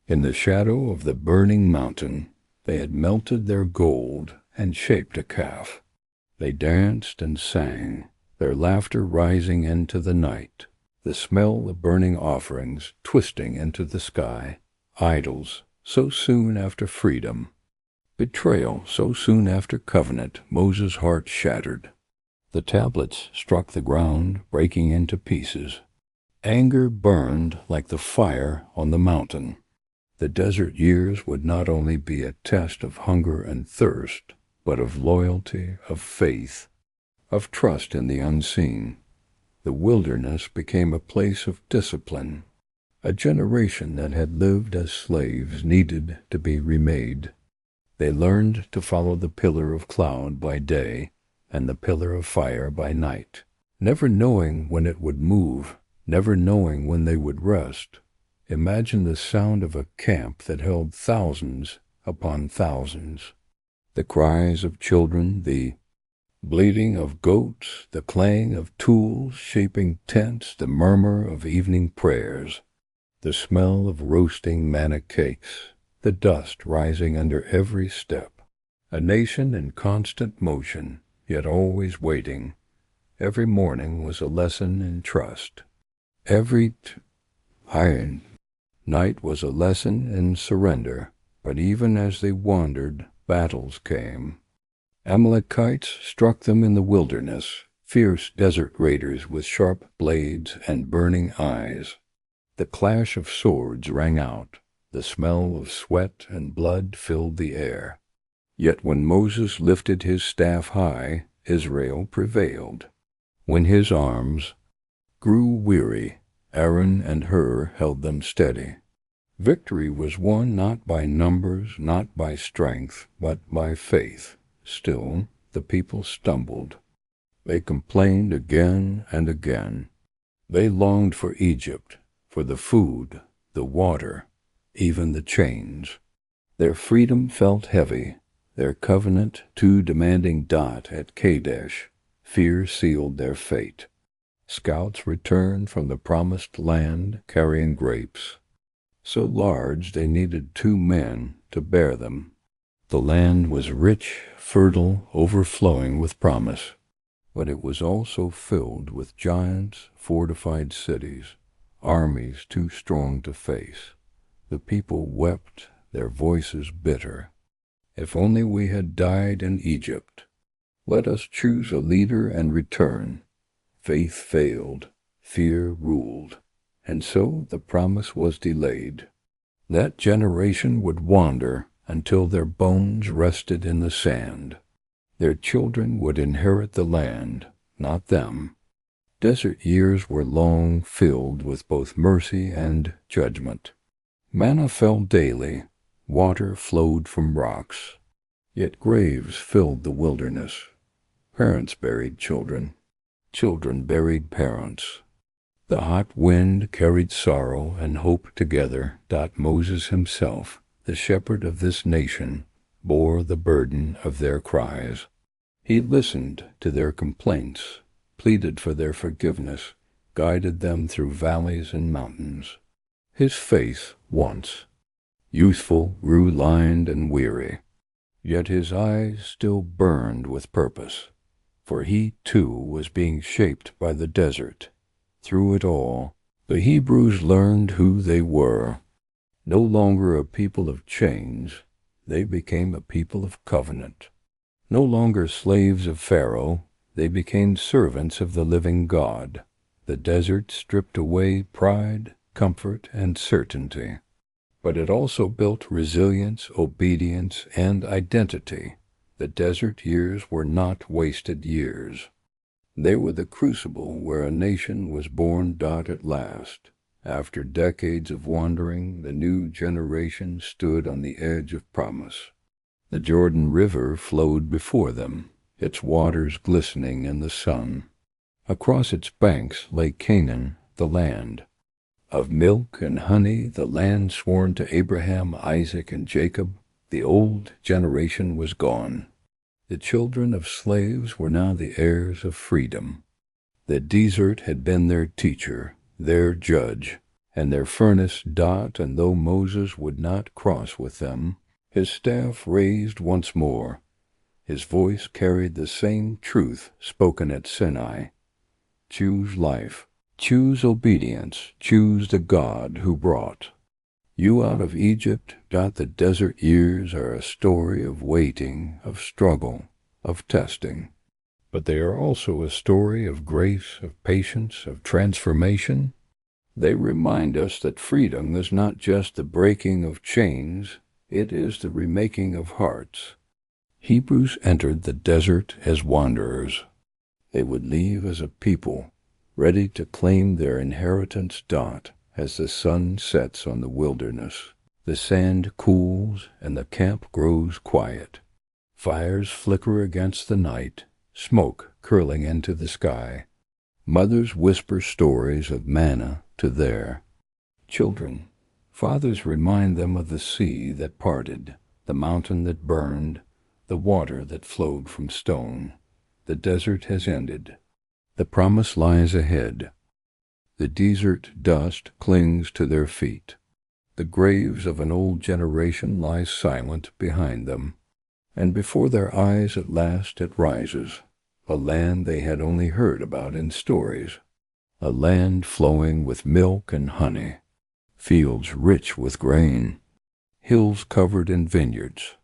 In the shadow of the burning mountain, they had melted their gold and shaped a calf. They danced and sang, their laughter rising into the night, the smell of burning offerings twisting into the sky. Idols so soon after freedom, betrayal so soon after covenant. Moses' heart shattered. The tablets struck the ground, breaking into pieces. Anger burned like the fire on the mountain. The desert years would not only be a test of hunger and thirst, but of loyalty, of faith, of trust in the unseen. The wilderness became a place of discipline. A generation that had lived as slaves needed to be remade. They learned to follow the pillar of cloud by day and the pillar of fire by night, never knowing when it would move, never knowing when they would rest. Imagine the sound of a camp that held thousands upon thousands. The cries of children, the bleating of goats, the clang of tools shaping tents, the murmur of evening prayers, the smell of roasting manna cakes, the dust rising under every step. A nation in constant motion, yet always waiting. Every morning was a lesson in trust. Every night was a lesson in surrender. But even as they wandered, battles came. Amalekites struck them in the wilderness, fierce desert raiders with sharp blades and burning eyes. The clash of swords rang out. The smell of sweat and blood filled the air. Yet when Moses lifted his staff high, Israel prevailed. When his arms grew weary, Aaron and Hur held them steady. Victory was won not by numbers, not by strength, but by faith. Still, the people stumbled. They complained again and again. They longed for Egypt, for the food, the water, even the chains. Their freedom felt heavy, their covenant too demanding. At Kadesh, fear sealed their fate. Scouts returned from the promised land carrying grapes, so large they needed 2 men to bear them. The land was rich, fertile, overflowing with promise, but it was also filled with giants, fortified cities, armies too strong to face. The people wept, their voices bitter. If only we had died in Egypt. Let us choose a leader and return. Faith failed, fear ruled, and so the promise was delayed. That generation would wander until their bones rested in the sand. Their children would inherit the land, not them. Desert years were long, filled with both mercy and judgment. Manna fell daily, water flowed from rocks, yet graves filled the wilderness. Parents buried children, children buried parents. The hot wind carried sorrow and hope together. Moses himself, the shepherd of this nation, bore the burden of their cries. He listened to their complaints, pleaded for their forgiveness, guided them through valleys and mountains. His faith, once youthful, grew lined and weary, yet his eyes still burned with purpose, for he too was being shaped by the desert. Through it all, the Hebrews learned who they were. No longer a people of chains, they became a people of covenant. No longer slaves of Pharaoh, they became servants of the living God. The desert stripped away pride, comfort, and certainty. But it also built resilience, obedience, and identity. The desert years were not wasted years. They were the crucible where a nation was born. At last, after decades of wandering, the new generation stood on the edge of promise. The Jordan River flowed before them, its waters glistening in the sun. Across its banks lay Canaan, the land of milk and honey, the land sworn to Abraham, Isaac, and Jacob. The old generation was gone. The children of slaves were now the heirs of freedom. The desert had been their teacher, their judge, and their furnace. And though Moses would not cross with them, his staff raised once more. His voice carried the same truth spoken at Sinai. Choose life, choose obedience, choose the God who brought you out of Egypt. The desert years are a story of waiting, of struggle, of testing. But they are also a story of grace, of patience, of transformation. They remind us that freedom is not just the breaking of chains, it is the remaking of hearts. Hebrews entered the desert as wanderers. They would leave as a people, ready to claim their inheritance. As the sun sets on the wilderness, the sand cools and the camp grows quiet. Fires flicker against the night, smoke curling into the sky. Mothers whisper stories of manna to their children. Fathers remind them of the sea that parted, the mountain that burned, the water that flowed from stone. The desert has ended. The promise lies ahead. The desert dust clings to their feet. The graves of an old generation lie silent behind them, and before their eyes at last it rises, a land they had only heard about in stories, a land flowing with milk and honey, fields rich with grain, hills covered in vineyards,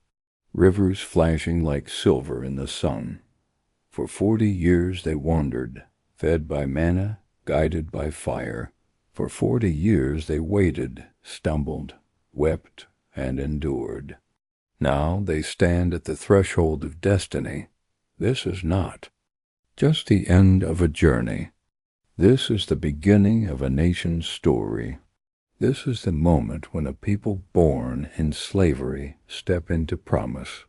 rivers flashing like silver in the sun. For 40 years they wandered, fed by manna, guided by fire. For 40 years they waited, stumbled, wept, and endured. Now they stand at the threshold of destiny. This is not just the end of a journey. This is the beginning of a nation's story. This is the moment when a people born in slavery step into promise.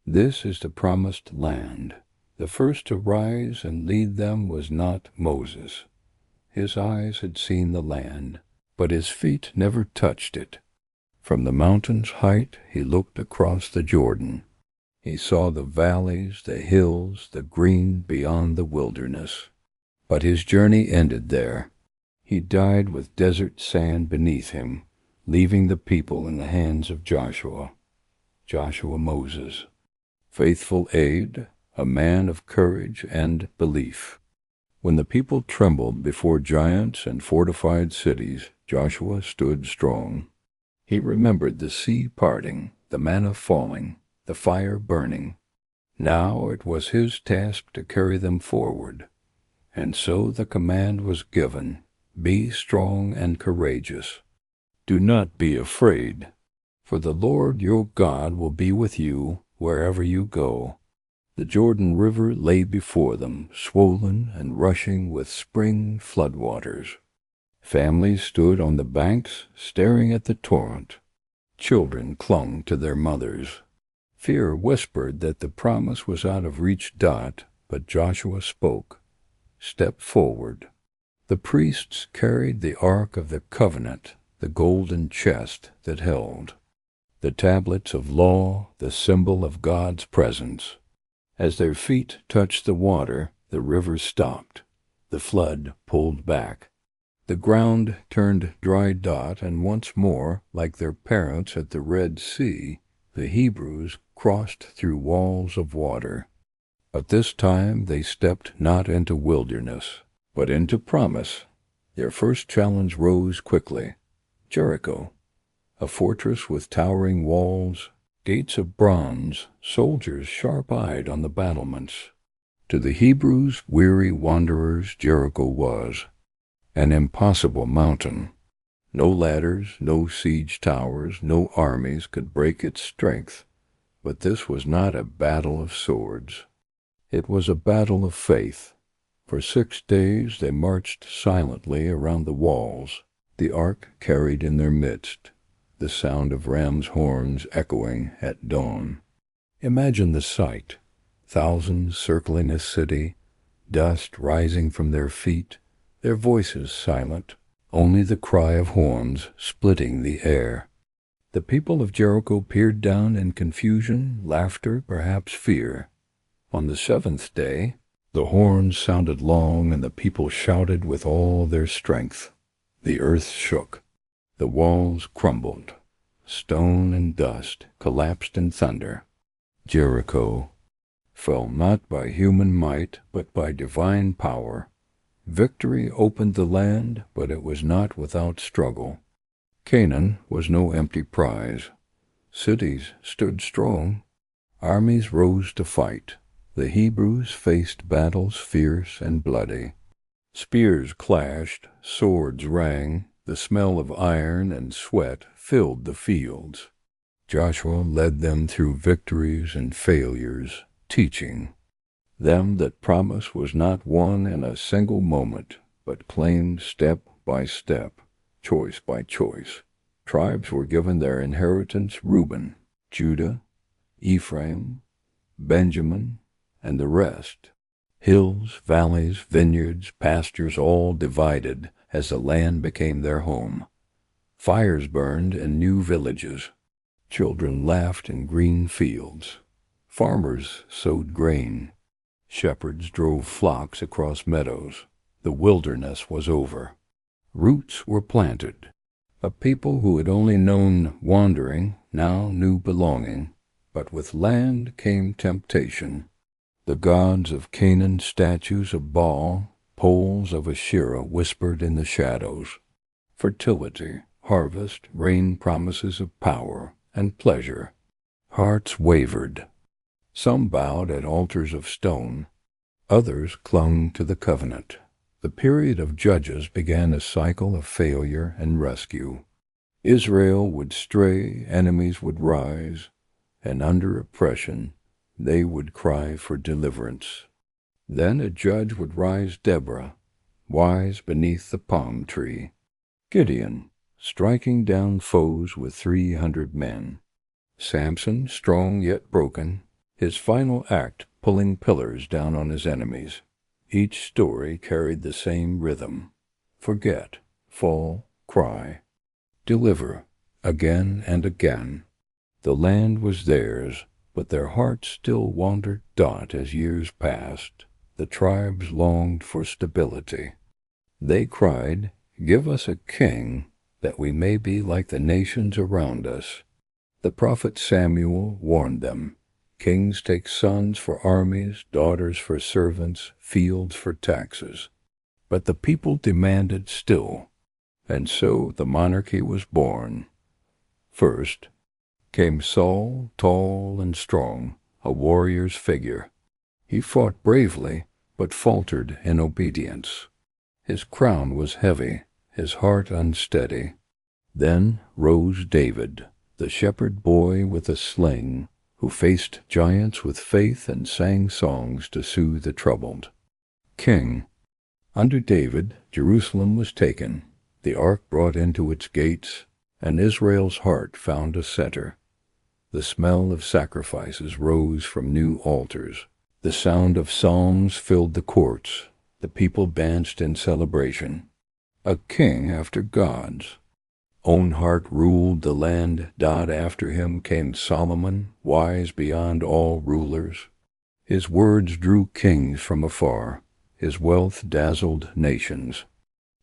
This is the promised land. The first to rise and lead them was not Moses. His eyes had seen the land, but his feet never touched it. From the mountain's height he looked across the Jordan. He saw the valleys, the hills, the green beyond the wilderness. But his journey ended there. He died with desert sand beneath him, leaving the people in the hands of Joshua Moses, faithful aide, a man of courage and belief. When the people trembled before giants and fortified cities, Joshua stood strong. He remembered the sea parting, the manna falling, the fire burning. Now it was his task to carry them forward. And so the command was given, be strong and courageous. Do not be afraid, for the Lord your God will be with you wherever you go. The Jordan River lay before them, swollen and rushing with spring floodwaters. Families stood on the banks, staring at the torrent. Children clung to their mothers. Fear whispered that the promise was out of reach. But Joshua spoke. Step forward. The priests carried the Ark of the Covenant, the golden chest that held the tablets of law, the symbol of God's presence. As their feet touched the water, the river stopped. The flood pulled back. The ground turned dry. And once more, like their parents at the Red Sea, the Hebrews crossed through walls of water. But this time they stepped not into wilderness, but into promise. Their first challenge rose quickly. Jericho, a fortress with towering walls, gates of bronze, soldiers sharp-eyed on the battlements. To the Hebrews, weary wanderers, Jericho was an impossible mountain. No ladders, no siege towers, no armies could break its strength. But this was not a battle of swords. It was a battle of faith. For 6 days they marched silently around the walls, the ark carried in their midst, the sound of rams' horns echoing at dawn. Imagine the sight, thousands circling a city, dust rising from their feet, their voices silent, only the cry of horns splitting the air. The people of Jericho peered down in confusion, laughter, perhaps fear. On the 7th day, the horns sounded long, and the people shouted with all their strength. The earth shook. The walls crumbled. Stone and dust collapsed in thunder. Jericho fell not by human might, but by divine power. Victory opened the land, but it was not without struggle. Canaan was no empty prize. Cities stood strong. Armies rose to fight. The Hebrews faced battles fierce and bloody. Spears clashed, swords rang, the smell of iron and sweat filled the fields. Joshua led them through victories and failures, teaching them that promise was not won in a single moment, but claimed step by step, choice by choice. Tribes were given their inheritance: Reuben, Judah, Ephraim, Benjamin, and the rest. Hills, valleys, vineyards, pastures, all divided as the land became their home. Fires burned in new villages. Children laughed in green fields. Farmers sowed grain. Shepherds drove flocks across meadows. The wilderness was over. Roots were planted. A people who had only known wandering now knew belonging. But with land came temptation. The gods of Canaan, statues of Baal, poles of Asherah whispered in the shadows. Fertility, harvest, rain, promises of power and pleasure. Hearts wavered. Some bowed at altars of stone. Others clung to the covenant. The period of Judges began a cycle of failure and rescue. Israel would stray, enemies would rise, and under oppression they would cry for deliverance. Then a judge would rise, Deborah, wise beneath the palm tree. Gideon, striking down foes with 300 men. Samson, strong yet broken, his final act pulling pillars down on his enemies. Each story carried the same rhythm. Forget, fall, cry. Deliver, again and again. The land was theirs, but their hearts still wandered. As years passed, the tribes longed for stability. They cried, "Give us a king, that we may be like the nations around us." The prophet Samuel warned them, "Kings take sons for armies, daughters for servants, fields for taxes." But the people demanded still, and so the monarchy was born. First came Saul, tall and strong, a warrior's figure. He fought bravely, but faltered in obedience. His crown was heavy, his heart unsteady. Then rose David, the shepherd boy with a sling, who faced giants with faith and sang songs to soothe the troubled. King. Under David, Jerusalem was taken, the ark brought into its gates, and Israel's heart found a center. The smell of sacrifices rose from new altars. The sound of psalms filled the courts. The people danced in celebration. A king after God's own heart ruled the land. After him came Solomon, wise beyond all rulers. His words drew kings from afar. His wealth dazzled nations.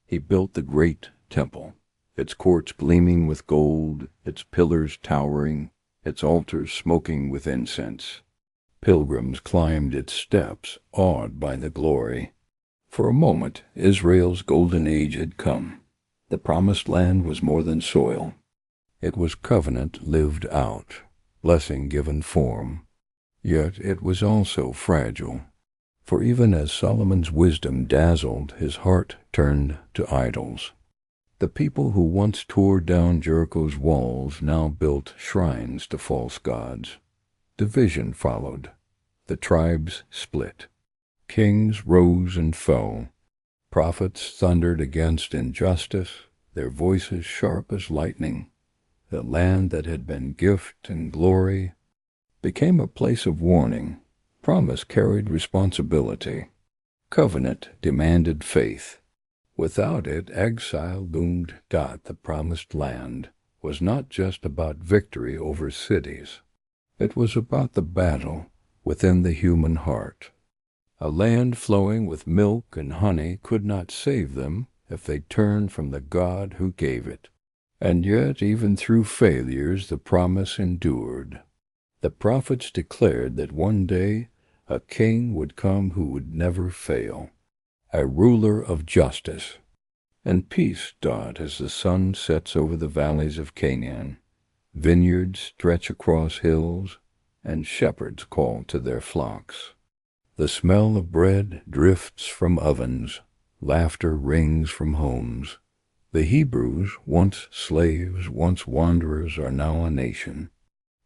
He built the great temple, its courts gleaming with gold, its pillars towering, its altars smoking with incense. Pilgrims climbed its steps, awed by the glory. For a moment, Israel's golden age had come. The promised land was more than soil. It was covenant lived out, blessing given form. Yet it was also fragile. For even as Solomon's wisdom dazzled, his heart turned to idols. The people who once tore down Jericho's walls now built shrines to false gods. Division followed. The tribes split. Kings rose and fell. Prophets thundered against injustice, their voices sharp as lightning. The land that had been gift and glory became a place of warning. Promise carried responsibility. Covenant demanded faith. Without it, exile loomed. The promised land was not just about victory over cities. It was about the battle within the human heart. A land flowing with milk and honey could not save them if they turned from the God who gave it. And yet, even through failures, the promise endured. The prophets declared that one day a king would come who would never fail, a ruler of justice and peace. As the sun sets over the valleys of Canaan, vineyards stretch across hills, and shepherds call to their flocks. The smell of bread drifts from ovens, laughter rings from homes. The Hebrews, once slaves, once wanderers, are now a nation.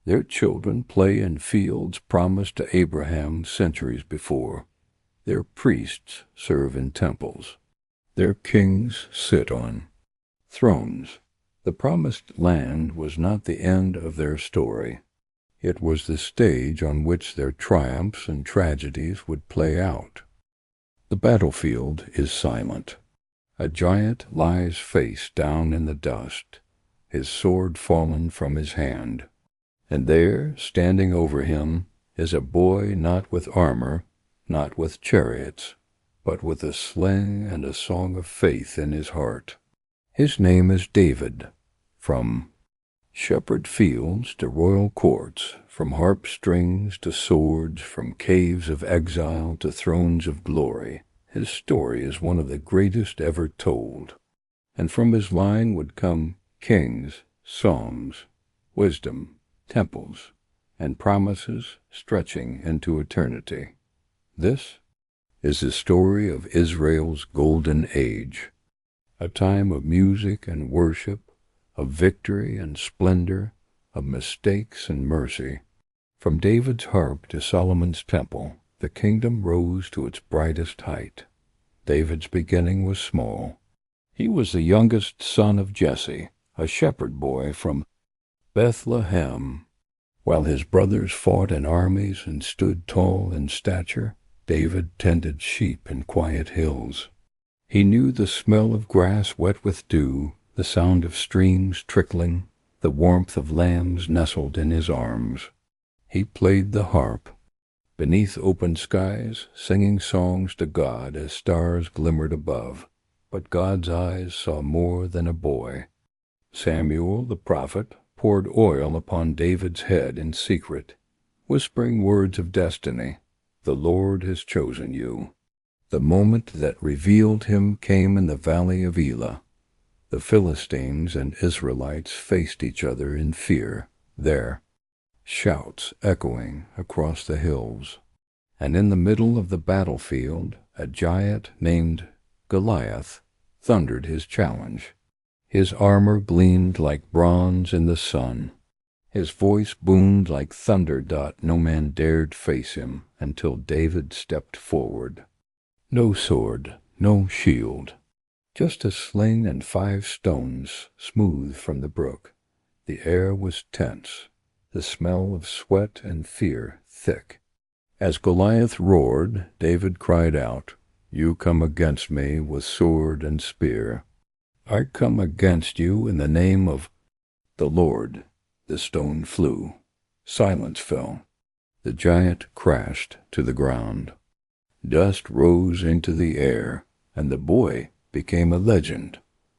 Their children play in fields promised to Abraham centuries before. Their priests serve in temples. Their kings sit on thrones. The promised land was not the end of their story. It was the stage on which their triumphs and tragedies would play out. The battlefield is silent. A giant lies face down in the dust, his sword fallen from his hand. And there, standing over him, is a boy not with armor, not with chariots, but with a sling and a song of faith in his heart. His name is David. From shepherd fields to royal courts, from harp strings to swords, from caves of exile to thrones of glory, his story is one of the greatest ever told. And from his line would come kings, psalms, wisdom, temples, and promises stretching into eternity. This is the story of Israel's golden age, a time of music and worship, of victory and splendor, of mistakes and mercy. From David's harp to Solomon's temple, the kingdom rose to its brightest height. David's beginning was small. He was the youngest son of Jesse, a shepherd boy from Bethlehem. While his brothers fought in armies and stood tall in stature, David tended sheep in quiet hills. He knew the smell of grass wet with dew, the sound of streams trickling, the warmth of lambs nestled in his arms. He played the harp beneath open skies, singing songs to God as stars glimmered above. But God's eyes saw more than a boy. Samuel the prophet poured oil upon David's head in secret, whispering words of destiny. The Lord has chosen you. The moment that revealed him came in the valley of Elah. The Philistines and Israelites faced each other in fear there, shouts echoing across the hills. And in the middle of the battlefield, a giant named Goliath thundered his challenge. His armor gleamed like bronze in the sun. His voice boomed like thunder. No man dared face him until David stepped forward. No sword, no shield, just a sling and 5 stones smooth from the brook. The air was tense, the smell of sweat and fear thick. As Goliath roared, David cried out, "You come against me with sword and spear. I come against you in the name of the Lord." The stone flew. Silence fell. The giant crashed to the ground. Dust rose into the air, and the boy became a legend.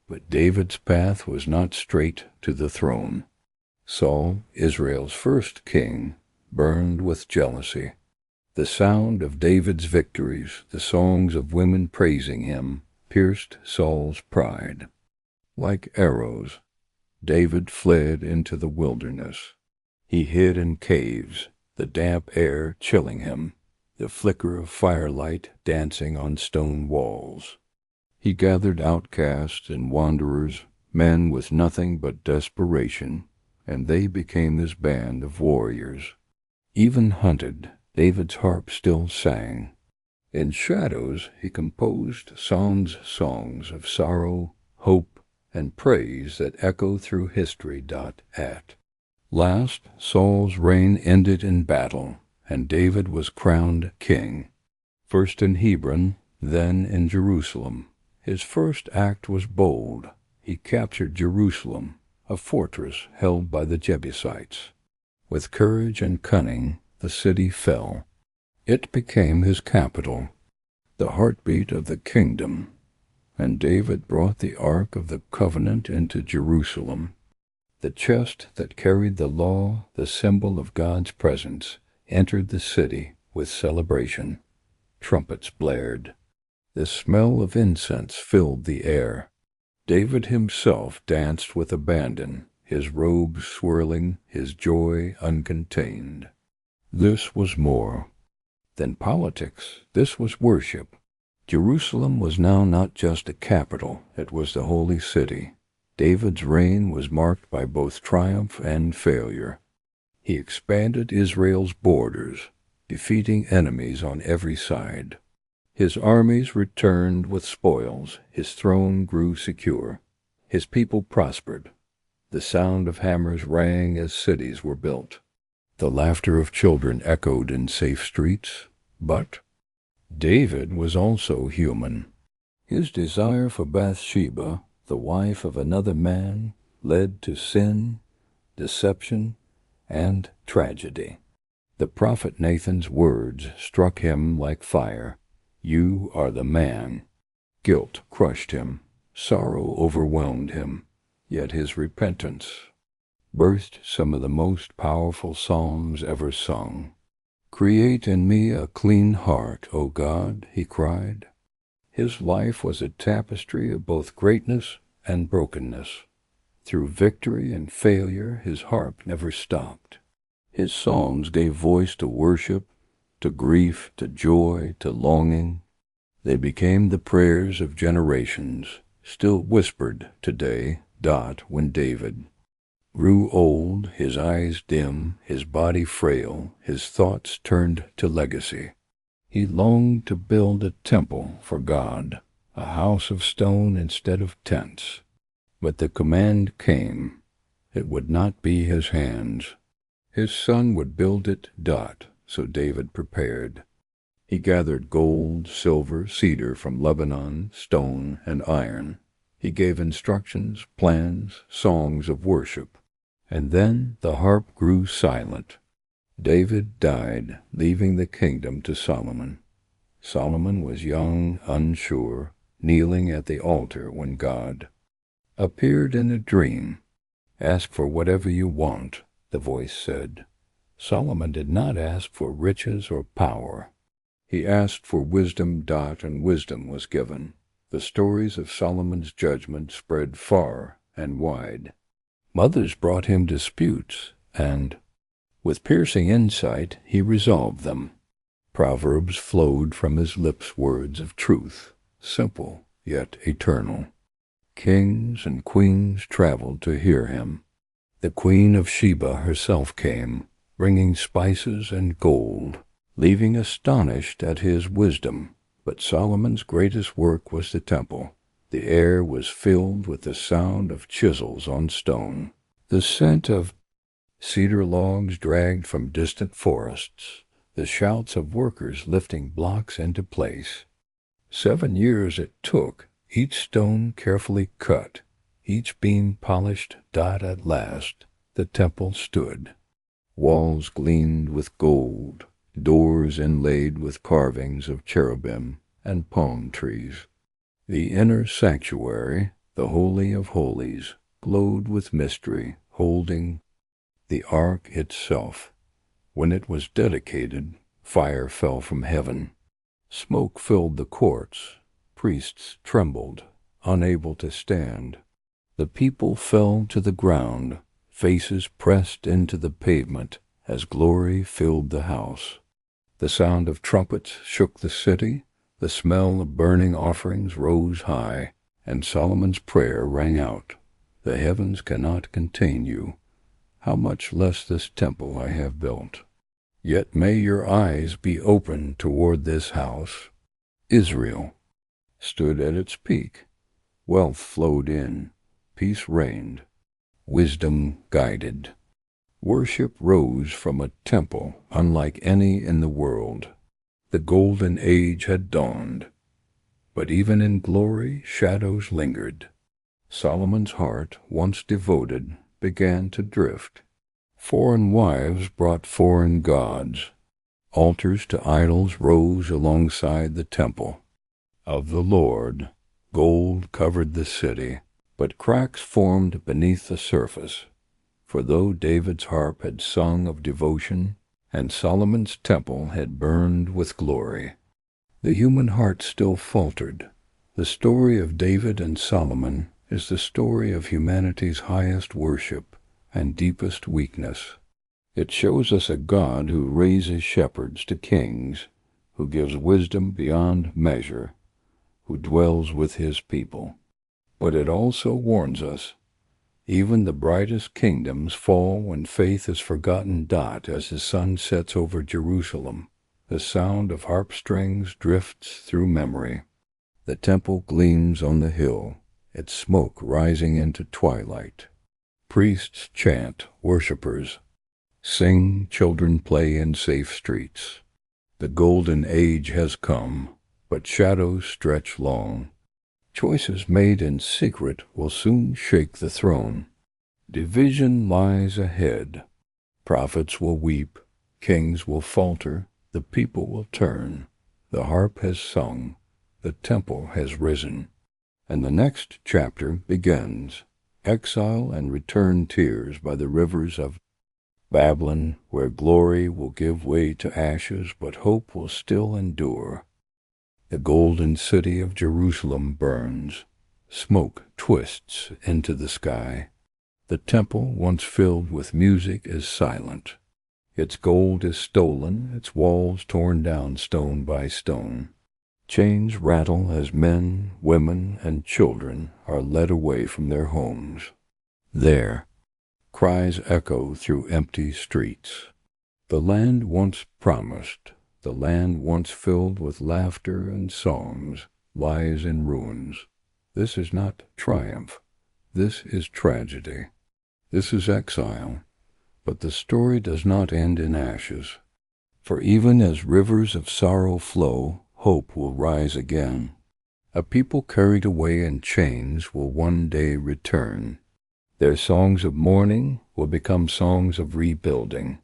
But David's path was not straight to the throne. Saul, Israel's first king, burned with jealousy. The sound of David's victories, the songs of women praising him, pierced Saul's pride. Like arrows, David fled into the wilderness. He hid in caves, the damp air chilling him, the flicker of firelight dancing on stone walls. He gathered outcasts and wanderers, men with nothing but desperation, and they became his band of warriors. Even hunted, David's harp still sang. In shadows he composed songs of sorrow, hope, and praise that echo through history. At last, Saul's reign ended in battle, and David was crowned king, first in Hebron, then in Jerusalem. His first act was bold. He captured Jerusalem, a fortress held by the Jebusites. With courage and cunning, the city fell. It became his capital, the heartbeat of the kingdom, and David brought the Ark of the Covenant into Jerusalem. The chest that carried the law, the symbol of God's presence, entered the city with celebration. Trumpets blared. The smell of incense filled the air. David himself danced with abandon, his robes swirling, his joy uncontained. This was more than politics. This was worship. Jerusalem was now not just a capital, it was the holy city. David's reign was marked by both triumph and failure. He expanded Israel's borders, defeating enemies on every side. His armies returned with spoils, his throne grew secure, his people prospered. The sound of hammers rang as cities were built. The laughter of children echoed in safe streets. But David was also human. His desire for Bathsheba, the wife of another man, led to sin, deception, and tragedy. The prophet Nathan's words struck him like fire. "You are the man." Guilt crushed him. Sorrow overwhelmed him. Yet his repentance birthed some of the most powerful psalms ever sung. "Create in me a clean heart, O God," he cried. His life was a tapestry of both greatness and brokenness. Through victory and failure, his harp never stopped. His songs gave voice to worship, to grief, to joy, to longing. They became the prayers of generations, still whispered today. When David grew old, his eyes dim, his body frail, his thoughts turned to legacy. He longed to build a temple for God, a house of stone instead of tents. But the command came. It would not be his hands. His son would build it. So David prepared. He gathered gold, silver, cedar from Lebanon, stone, and iron. He gave instructions, plans, songs of worship. And then the harp grew silent. David died, leaving the kingdom to Solomon. Solomon was young, unsure, kneeling at the altar when God appeared in a dream. "Ask for whatever you want," the voice said. Solomon did not ask for riches or power. He asked for wisdom. And wisdom was given. The stories of Solomon's judgment spread far and wide. Mothers brought him disputes, and with piercing insight he resolved them. Proverbs flowed from his lips, words of truth, simple yet eternal. Kings and queens traveled to hear him. The Queen of Sheba herself came, bringing spices and gold, leaving astonished at his wisdom. But Solomon's greatest work was the temple. The air was filled with the sound of chisels on stone, the scent of cedar logs dragged from distant forests, the shouts of workers lifting blocks into place. 7 years it took, each stone carefully cut, each beam polished, that at last the temple stood. Walls gleamed with gold, doors inlaid with carvings of cherubim and palm trees. The inner sanctuary, the Holy of Holies, glowed with mystery, holding the ark itself. When it was dedicated, fire fell from heaven. Smoke filled the courts. Priests trembled, unable to stand. The people fell to the ground, faces pressed into the pavement as glory filled the house. The sound of trumpets shook the city, the smell of burning offerings rose high, and Solomon's prayer rang out, "The heavens cannot contain you. How much less this temple I have built? Yet may your eyes be open toward this house." Israel stood at its peak. Wealth flowed in, peace reigned, wisdom guided. Worship rose from a temple unlike any in the world. The golden age had dawned. But even in glory, shadows lingered. Solomon's heart, once devoted, began to drift. Foreign wives brought foreign gods. Altars to idols rose alongside the temple of the Lord. Gold covered the city, but cracks formed beneath the surface. For though David's harp had sung of devotion, and Solomon's temple had burned with glory, the human heart still faltered. The story of David and Solomon is the story of humanity's highest worship and deepest weakness. It shows us a God who raises shepherds to kings, who gives wisdom beyond measure, who dwells with his people. But it also warns us, even the brightest kingdoms fall when faith is forgotten. As the sun sets over Jerusalem, the sound of harp strings drifts through memory. The temple gleams on the hill, its smoke rising into twilight. Priests chant, worshippers sing, children play in safe streets. The golden age has come, but shadows stretch long. Choices made in secret will soon shake the throne. Division lies ahead. Prophets will weep, kings will falter, the people will turn. The harp has sung, the temple has risen. And the next chapter begins. Exile and return tears by the rivers of Babylon, where glory will give way to ashes, but hope will still endure. The golden city of Jerusalem burns. Smoke twists into the sky. The temple, once filled with music, is silent. Its gold is stolen, its walls torn down stone by stone. Chains rattle as men, women, and children are led away from their homes. There, cries echo through empty streets. The land once promised, the land once filled with laughter and songs, lies in ruins. This is not triumph. This is tragedy. This is exile. But the story does not end in ashes. For even as rivers of sorrow flow, hope will rise again. A people carried away in chains will one day return. Their songs of mourning will become songs of rebuilding,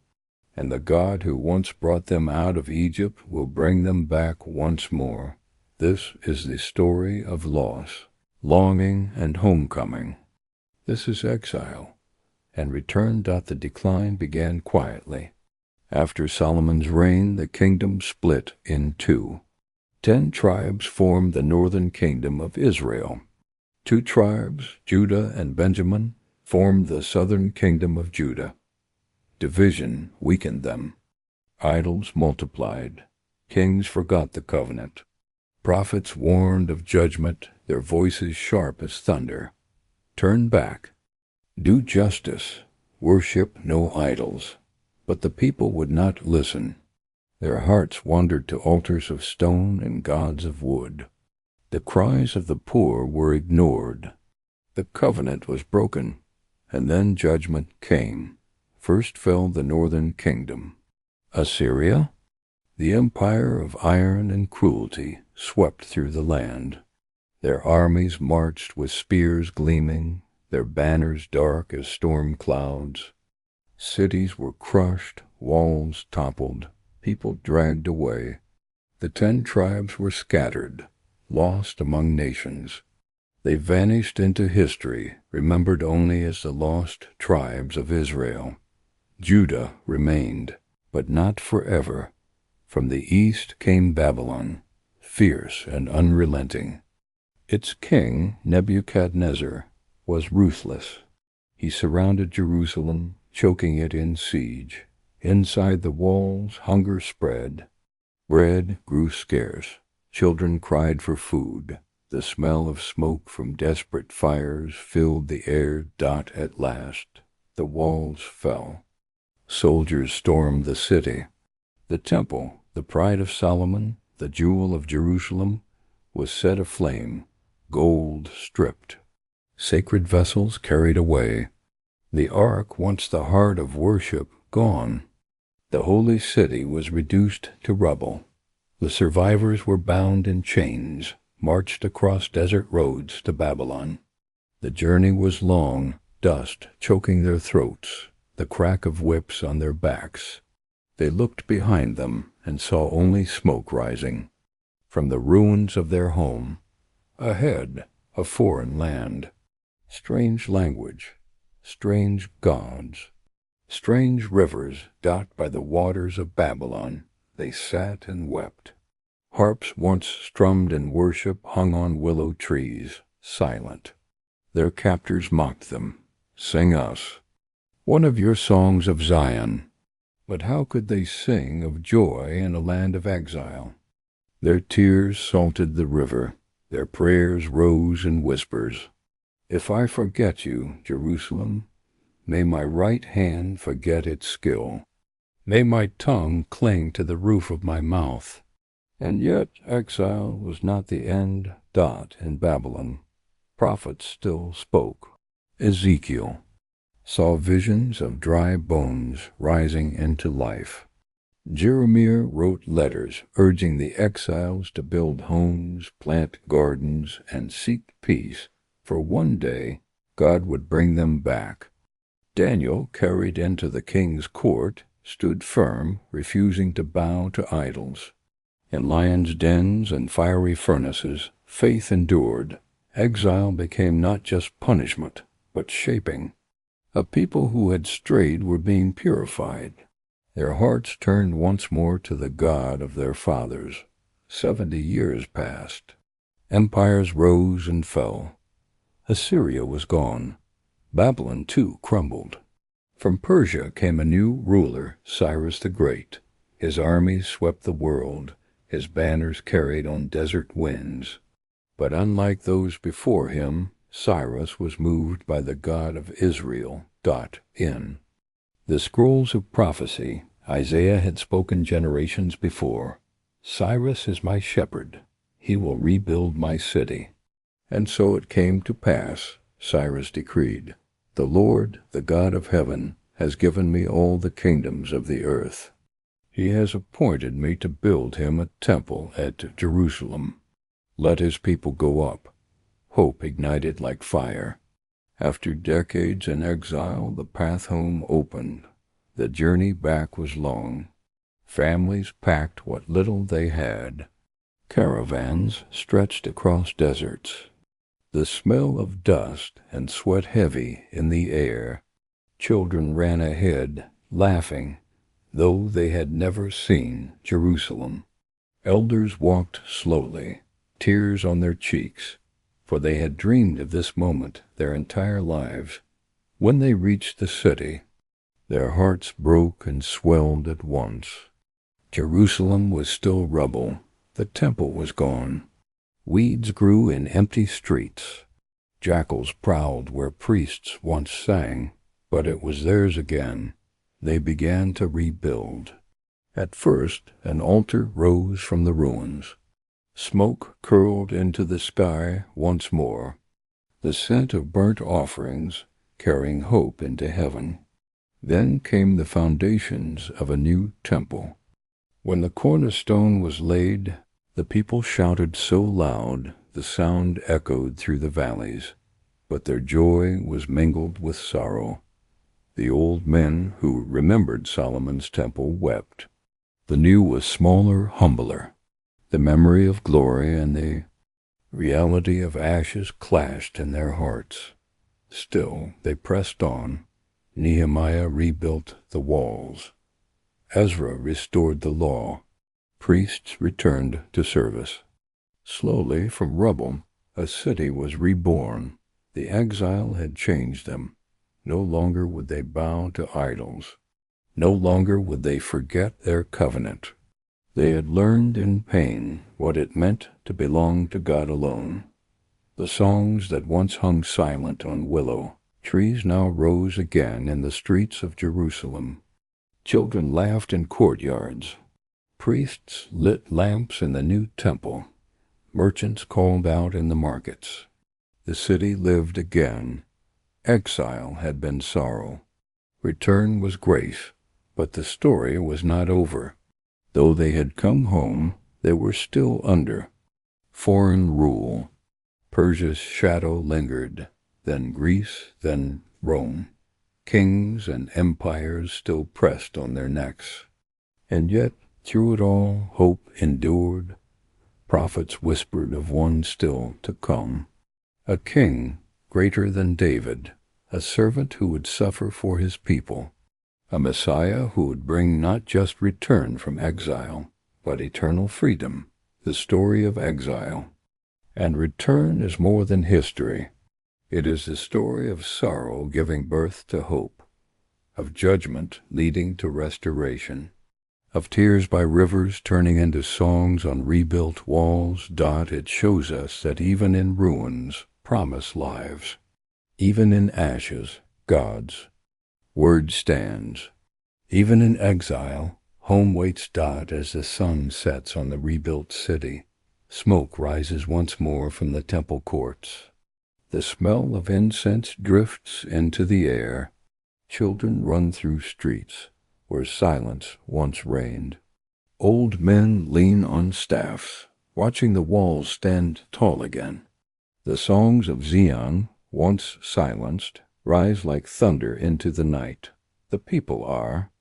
and the God who once brought them out of Egypt will bring them back once more. This is the story of loss, longing, and homecoming. This is exile, and return. The decline began quietly. After Solomon's reign, the kingdom split in two. 10 tribes formed the northern kingdom of Israel. 2 tribes, Judah and Benjamin, formed the southern kingdom of Judah. Division weakened them. Idols multiplied. Kings forgot the covenant. Prophets warned of judgment, their voices sharp as thunder. Turn back. Do justice. worship no idols. But the people would not listen. Their hearts wandered to altars of stone and gods of wood. The cries of the poor were ignored. The covenant was broken, and then judgment came. First fell the northern kingdom. Assyria, the empire of iron and cruelty, swept through the land. Their armies marched with spears gleaming, their banners dark as storm clouds. Cities were crushed, walls toppled, people dragged away. The 10 tribes were scattered, lost among nations. They vanished into history, remembered only as the lost tribes of Israel. Judah remained, but not forever. From the east came Babylon, fierce and unrelenting. Its king, Nebuchadnezzar, was ruthless. He surrounded Jerusalem, choking it in siege. Inside the walls, hunger spread. Bread grew scarce. Children cried for food. The smell of smoke from desperate fires filled the air. At last, the walls fell. Soldiers stormed the city. The temple, the pride of Solomon, the jewel of Jerusalem, was set aflame, gold stripped. Sacred vessels carried away. The ark, once the heart of worship, gone. The holy city was reduced to rubble. The survivors were bound in chains, marched across desert roads to Babylon. The journey was long, dust choking their throats, the crack of whips on their backs. They looked behind them and saw only smoke rising. From the ruins of their home, ahead, a foreign land. Strange language, strange gods, strange rivers dot by the waters of Babylon. They sat and wept. Harps once strummed in worship hung on willow trees, silent. Their captors mocked them. Sing us one of your songs of Zion. But how could they sing of joy in a land of exile? Their tears salted the river. Their prayers rose in whispers. If I forget you, Jerusalem, may my right hand forget its skill. May my tongue cling to the roof of my mouth. And yet exile was not the end. In Babylon, prophets still spoke. Ezekiel saw visions of dry bones rising into life. Jeremiah wrote letters urging the exiles to build homes, plant gardens, and seek peace, for one day God would bring them back. Daniel, carried into the king's court, stood firm, refusing to bow to idols. In lions' dens and fiery furnaces, faith endured. Exile became not just punishment, but shaping. A people who had strayed were being purified. Their hearts turned once more to the God of their fathers. 70 years passed. Empires rose and fell. Assyria was gone. Babylon, too, crumbled. From Persia came a new ruler, Cyrus the Great. His armies swept the world, his banners carried on desert winds. But unlike those before him, Cyrus was moved by the God of Israel. In the scrolls of prophecy, Isaiah had spoken generations before. Cyrus is my shepherd. He will rebuild my city. And so it came to pass, Cyrus decreed. The Lord, the God of heaven, has given me all the kingdoms of the earth. He has appointed me to build him a temple at Jerusalem. Let his people go up. Hope ignited like fire. After decades in exile, the path home opened. The journey back was long. Families packed what little they had. Caravans stretched across deserts. The smell of dust and sweat heavy in the air. Children ran ahead, laughing, though they had never seen Jerusalem. Elders walked slowly, tears on their cheeks, for they had dreamed of this moment their entire lives. When they reached the city, their hearts broke and swelled at once. Jerusalem was still rubble. The temple was gone. Weeds grew in empty streets. Jackals prowled where priests once sang. But it was theirs again. They began to rebuild. At first, an altar rose from the ruins. Smoke curled into the sky once more, the scent of burnt offerings carrying hope into heaven. Then came the foundations of a new temple. When the cornerstone was laid, the people shouted so loud the sound echoed through the valleys, but their joy was mingled with sorrow. The old men who remembered Solomon's temple wept. The new was smaller, humbler. The memory of glory and the reality of ashes clashed in their hearts. Still, they pressed on. Nehemiah rebuilt the walls. Ezra restored the law. Priests returned to service. Slowly, from rubble, a city was reborn. The exile had changed them. No longer would they bow to idols. No longer would they forget their covenant. They had learned in pain what it meant to belong to God alone. The songs that once hung silent on willow trees now rose again in the streets of Jerusalem. Children laughed in courtyards. Priests lit lamps in the new temple. Merchants called out in the markets. The city lived again. Exile had been sorrow. Return was grace, but the story was not over. Though they had come home, they were still under foreign rule. Persia's shadow lingered, then Greece, then Rome. Kings and empires still pressed on their necks. And yet, through it all, hope endured. Prophets whispered of one still to come. A king greater than David, a servant who would suffer for his people. A Messiah who would bring not just return from exile, but eternal freedom, the story of exile. And return is more than history. It is the story of sorrow giving birth to hope, of judgment leading to restoration, of tears by rivers turning into songs on rebuilt walls. It shows us that even in ruins, promise lives. Even in ashes, God's word stands. Even in exile, home waits. As the sun sets on the rebuilt city, smoke rises once more from the temple courts. The smell of incense drifts into the air. Children run through streets where silence once reigned. Old men lean on staffs, watching the walls stand tall again. The songs of Zion, once silenced, rise like thunder into the night. The people are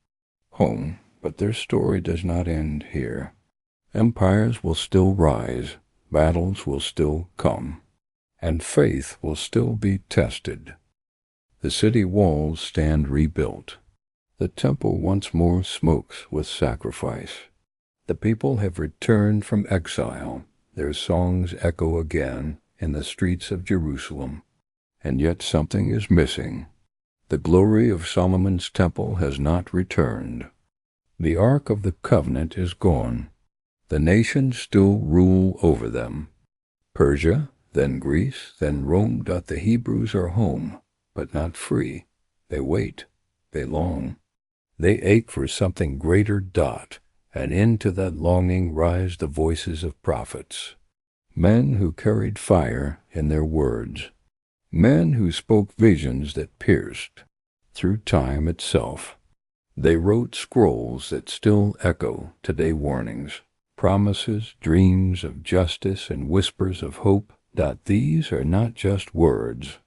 home, but their story does not end here. Empires will still rise, battles will still come, and faith will still be tested. The city walls stand rebuilt. The temple once more smokes with sacrifice. The people have returned from exile. Their songs echo again in the streets of Jerusalem. And yet something is missing. The glory of Solomon's temple has not returned. The Ark of the Covenant is gone. The nations still rule over them. Persia, then Greece, then Rome. The Hebrews are home, but not free. They wait. They long. They ache for something greater. And into that longing rise the voices of prophets. Men who carried fire in their words. Men who spoke visions that pierced through time itself. They wrote scrolls that still echo today, warnings, promises, dreams of justice, and whispers of hope. These are not just words.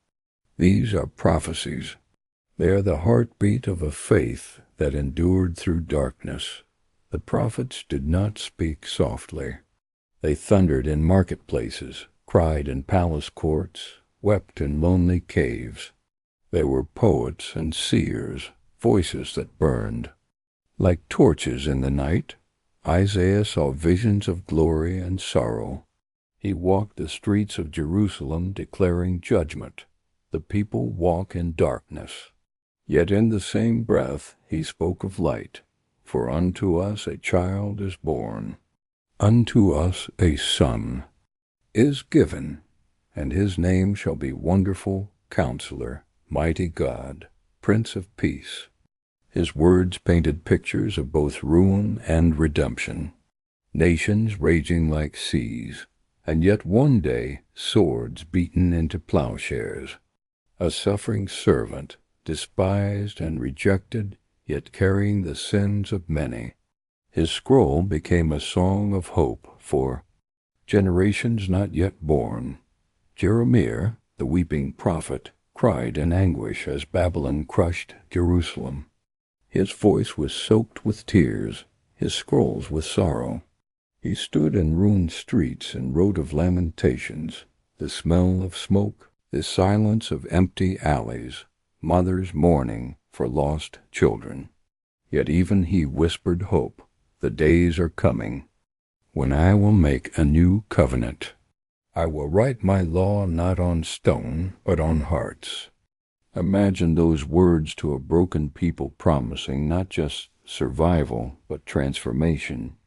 These are prophecies. They are the heartbeat of a faith that endured through darkness. The prophets did not speak softly. They thundered in marketplaces, cried in palace courts, wept in lonely caves. They were poets and seers, voices that burned. Like torches in the night, Isaiah saw visions of glory and sorrow. He walked the streets of Jerusalem declaring judgment. The people walk in darkness. Yet in the same breath he spoke of light. For unto us a child is born. Unto us a son is given, and his name shall be Wonderful Counselor, Mighty God, Prince of Peace. His words painted pictures of both ruin and redemption, nations raging like seas, and yet one day swords beaten into plowshares. A suffering servant, despised and rejected, yet carrying the sins of many. His scroll became a song of hope for generations not yet born. Jeremiah, the weeping prophet, cried in anguish as Babylon crushed Jerusalem. His voice was soaked with tears, his scrolls with sorrow. He stood in ruined streets and wrote of lamentations, the smell of smoke, the silence of empty alleys, mothers mourning for lost children. Yet even he whispered hope. The days are coming when I will make a new covenant. I will write my law not on stone, but on hearts. Imagine those words to a broken people promising not just survival, but transformation.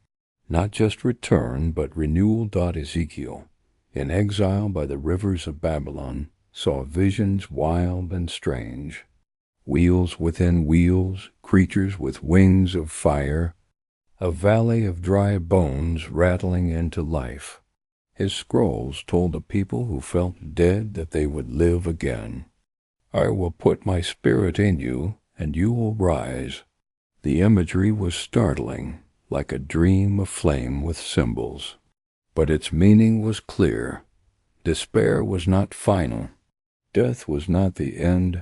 Not just return, but renewal. Ezekiel, in exile by the rivers of Babylon, saw visions wild and strange. Wheels within wheels, creatures with wings of fire, a valley of dry bones rattling into life. His scrolls told the people who felt dead that they would live again. I will put my spirit in you, and you will rise. The imagery was startling, like a dream aflame with symbols. But its meaning was clear. Despair was not final. Death was not the end.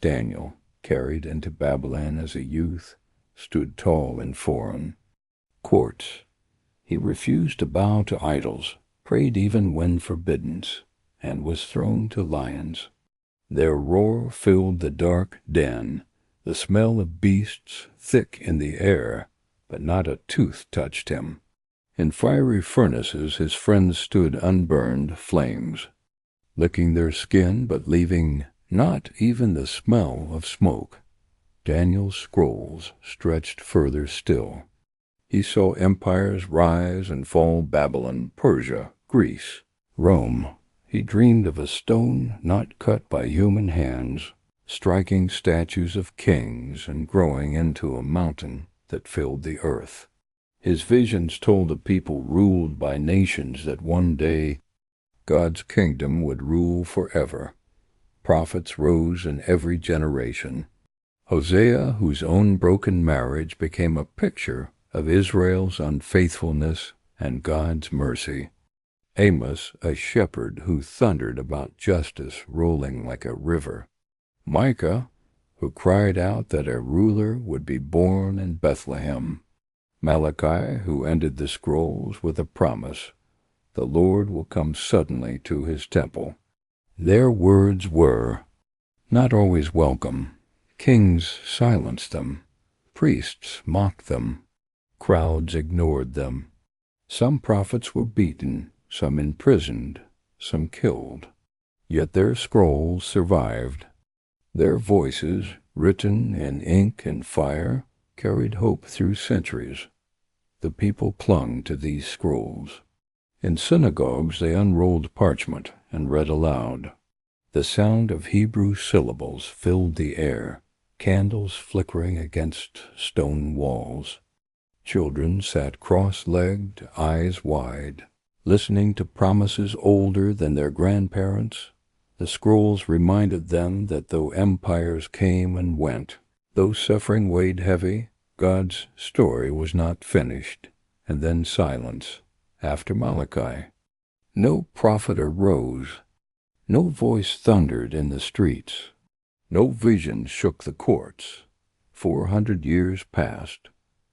Daniel, carried into Babylon as a youth, stood tall in foreign courts. He refused to bow to idols, prayed even when forbidden, and was thrown to lions. Their roar filled the dark den, the smell of beasts thick in the air, but not a tooth touched him. In fiery furnaces his friends stood unburned flames, licking their skin but leaving not even the smell of smoke. Daniel's scrolls stretched further still. He saw empires rise and fall: Babylon, Persia, Greece, Rome. He dreamed of a stone not cut by human hands, striking statues of kings and growing into a mountain that filled the earth. His visions told a people ruled by nations that one day God's kingdom would rule forever. Prophets rose in every generation. Hosea, whose own broken marriage became a picture of Israel's unfaithfulness and God's mercy. Amos, a shepherd who thundered about justice rolling like a river. Micah, who cried out that a ruler would be born in Bethlehem. Malachi, who ended the scrolls with a promise: the Lord will come suddenly to his temple. Their words were not always welcome. Kings silenced them. Priests mocked them. Crowds ignored them. Some prophets were beaten, some imprisoned, some killed. Yet their scrolls survived. Their voices, written in ink and fire, carried hope through centuries. The people clung to these scrolls. In synagogues they unrolled parchment and read aloud. The sound of Hebrew syllables filled the air, candles flickering against stone walls. Children sat cross-legged, eyes wide, listening to promises older than their grandparents. The scrolls reminded them that though empires came and went, though suffering weighed heavy, God's story was not finished. And then silence after Malachi. No prophet arose. No voice thundered in the streets. No vision shook the courts. 400 years passed.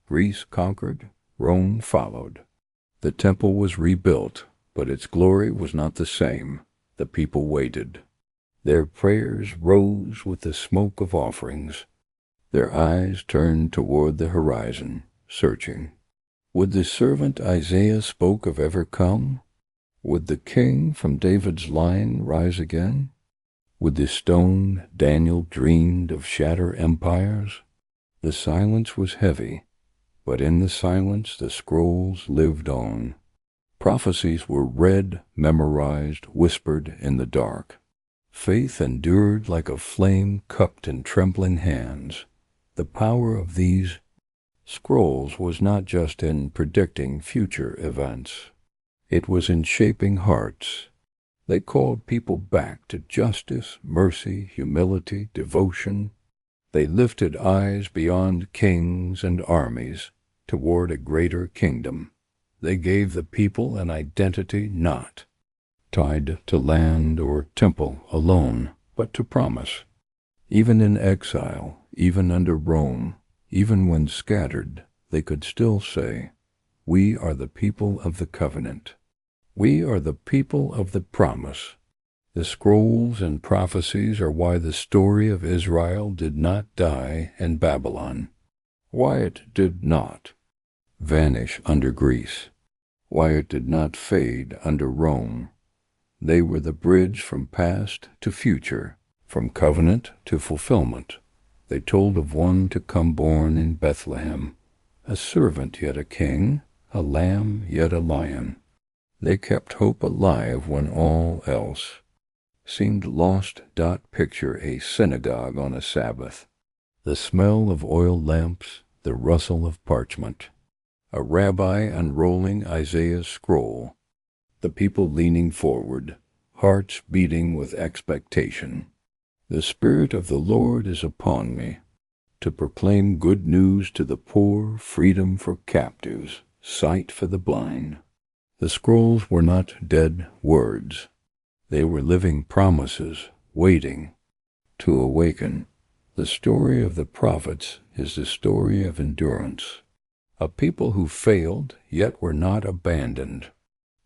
Greece conquered, Rome followed. The temple was rebuilt, but its glory was not the same. The people waited. Their prayers rose with the smoke of offerings. Their eyes turned toward the horizon, searching. Would the servant Isaiah spoke of ever come? Would the king from David's line rise again? Would the stone Daniel dreamed of shatter empires? The silence was heavy, but in the silence the scrolls lived on. Prophecies were read, memorized, whispered in the dark. Faith endured like a flame cupped in trembling hands. The power of these scrolls was not just in predicting future events. It was in shaping hearts. They called people back to justice, mercy, humility, devotion. They lifted eyes beyond kings and armies toward a greater kingdom. They gave the people an identity not tied to land or temple alone, but to promise. Even in exile, even under Rome, even when scattered, they could still say, "We are the people of the covenant. We are the people of the promise." The scrolls and prophecies are why the story of Israel did not die in Babylon, why it did not vanish under Greece, why it did not fade under Rome. They were the bridge from past to future, from covenant to fulfillment. They told of one to come born in Bethlehem, a servant yet a king, a lamb yet a lion. They kept hope alive when all else seemed lost. Picture a synagogue on a Sabbath. The smell of oil lamps, the rustle of parchment. A rabbi unrolling Isaiah's scroll. The people leaning forward, hearts beating with expectation. The Spirit of the Lord is upon me, to proclaim good news to the poor, freedom for captives, sight for the blind. The scrolls were not dead words. They were living promises, waiting to awaken. The story of the prophets is the story of endurance. A people who failed, yet were not abandoned.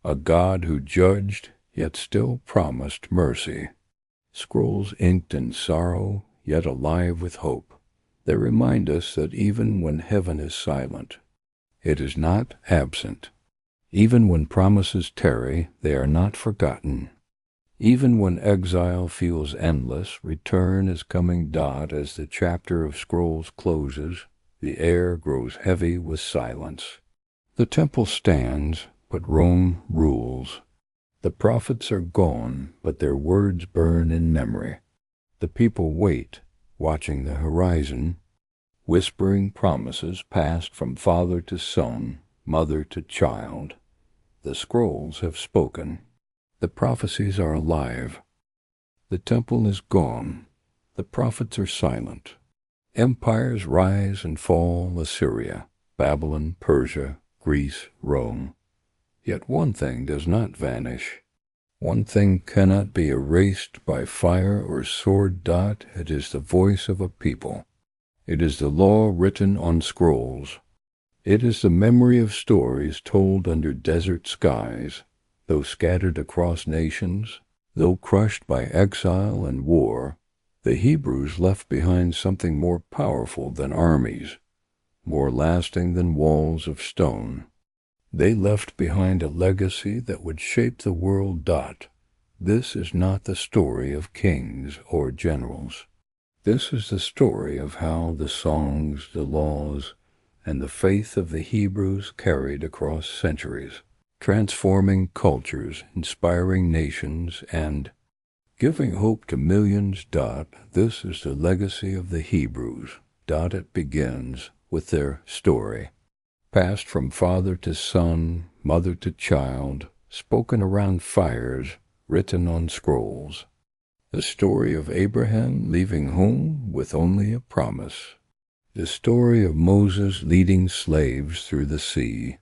A God who judged, yet still promised mercy. Scrolls inked in sorrow, yet alive with hope. They remind us that even when heaven is silent, it is not absent. Even when promises tarry, they are not forgotten. Even when exile feels endless, return is coming. As the chapter of scrolls closes, the air grows heavy with silence. The temple stands, but Rome rules. The prophets are gone, but their words burn in memory. The people wait, watching the horizon, whispering promises passed from father to son, mother to child. The scrolls have spoken. The prophecies are alive. The temple is gone. The prophets are silent. Empires rise and fall, Assyria, Babylon, Persia, Greece, Rome. Yet one thing does not vanish. One thing cannot be erased by fire or sword. It is the voice of a people. It is the law written on scrolls. It is the memory of stories told under desert skies, though scattered across nations, though crushed by exile and war. The Hebrews left behind something more powerful than armies, more lasting than walls of stone. They left behind a legacy that would shape the world. This is not the story of kings or generals. This is the story of how the songs, the laws, and the faith of the Hebrews carried across centuries, transforming cultures, inspiring nations, and giving hope to millions. This is the legacy of the Hebrews. It begins with their story, passed from father to son, mother to child, spoken around fires, written on scrolls. The story of Abraham leaving home with only a promise. The story of Moses leading slaves through the sea.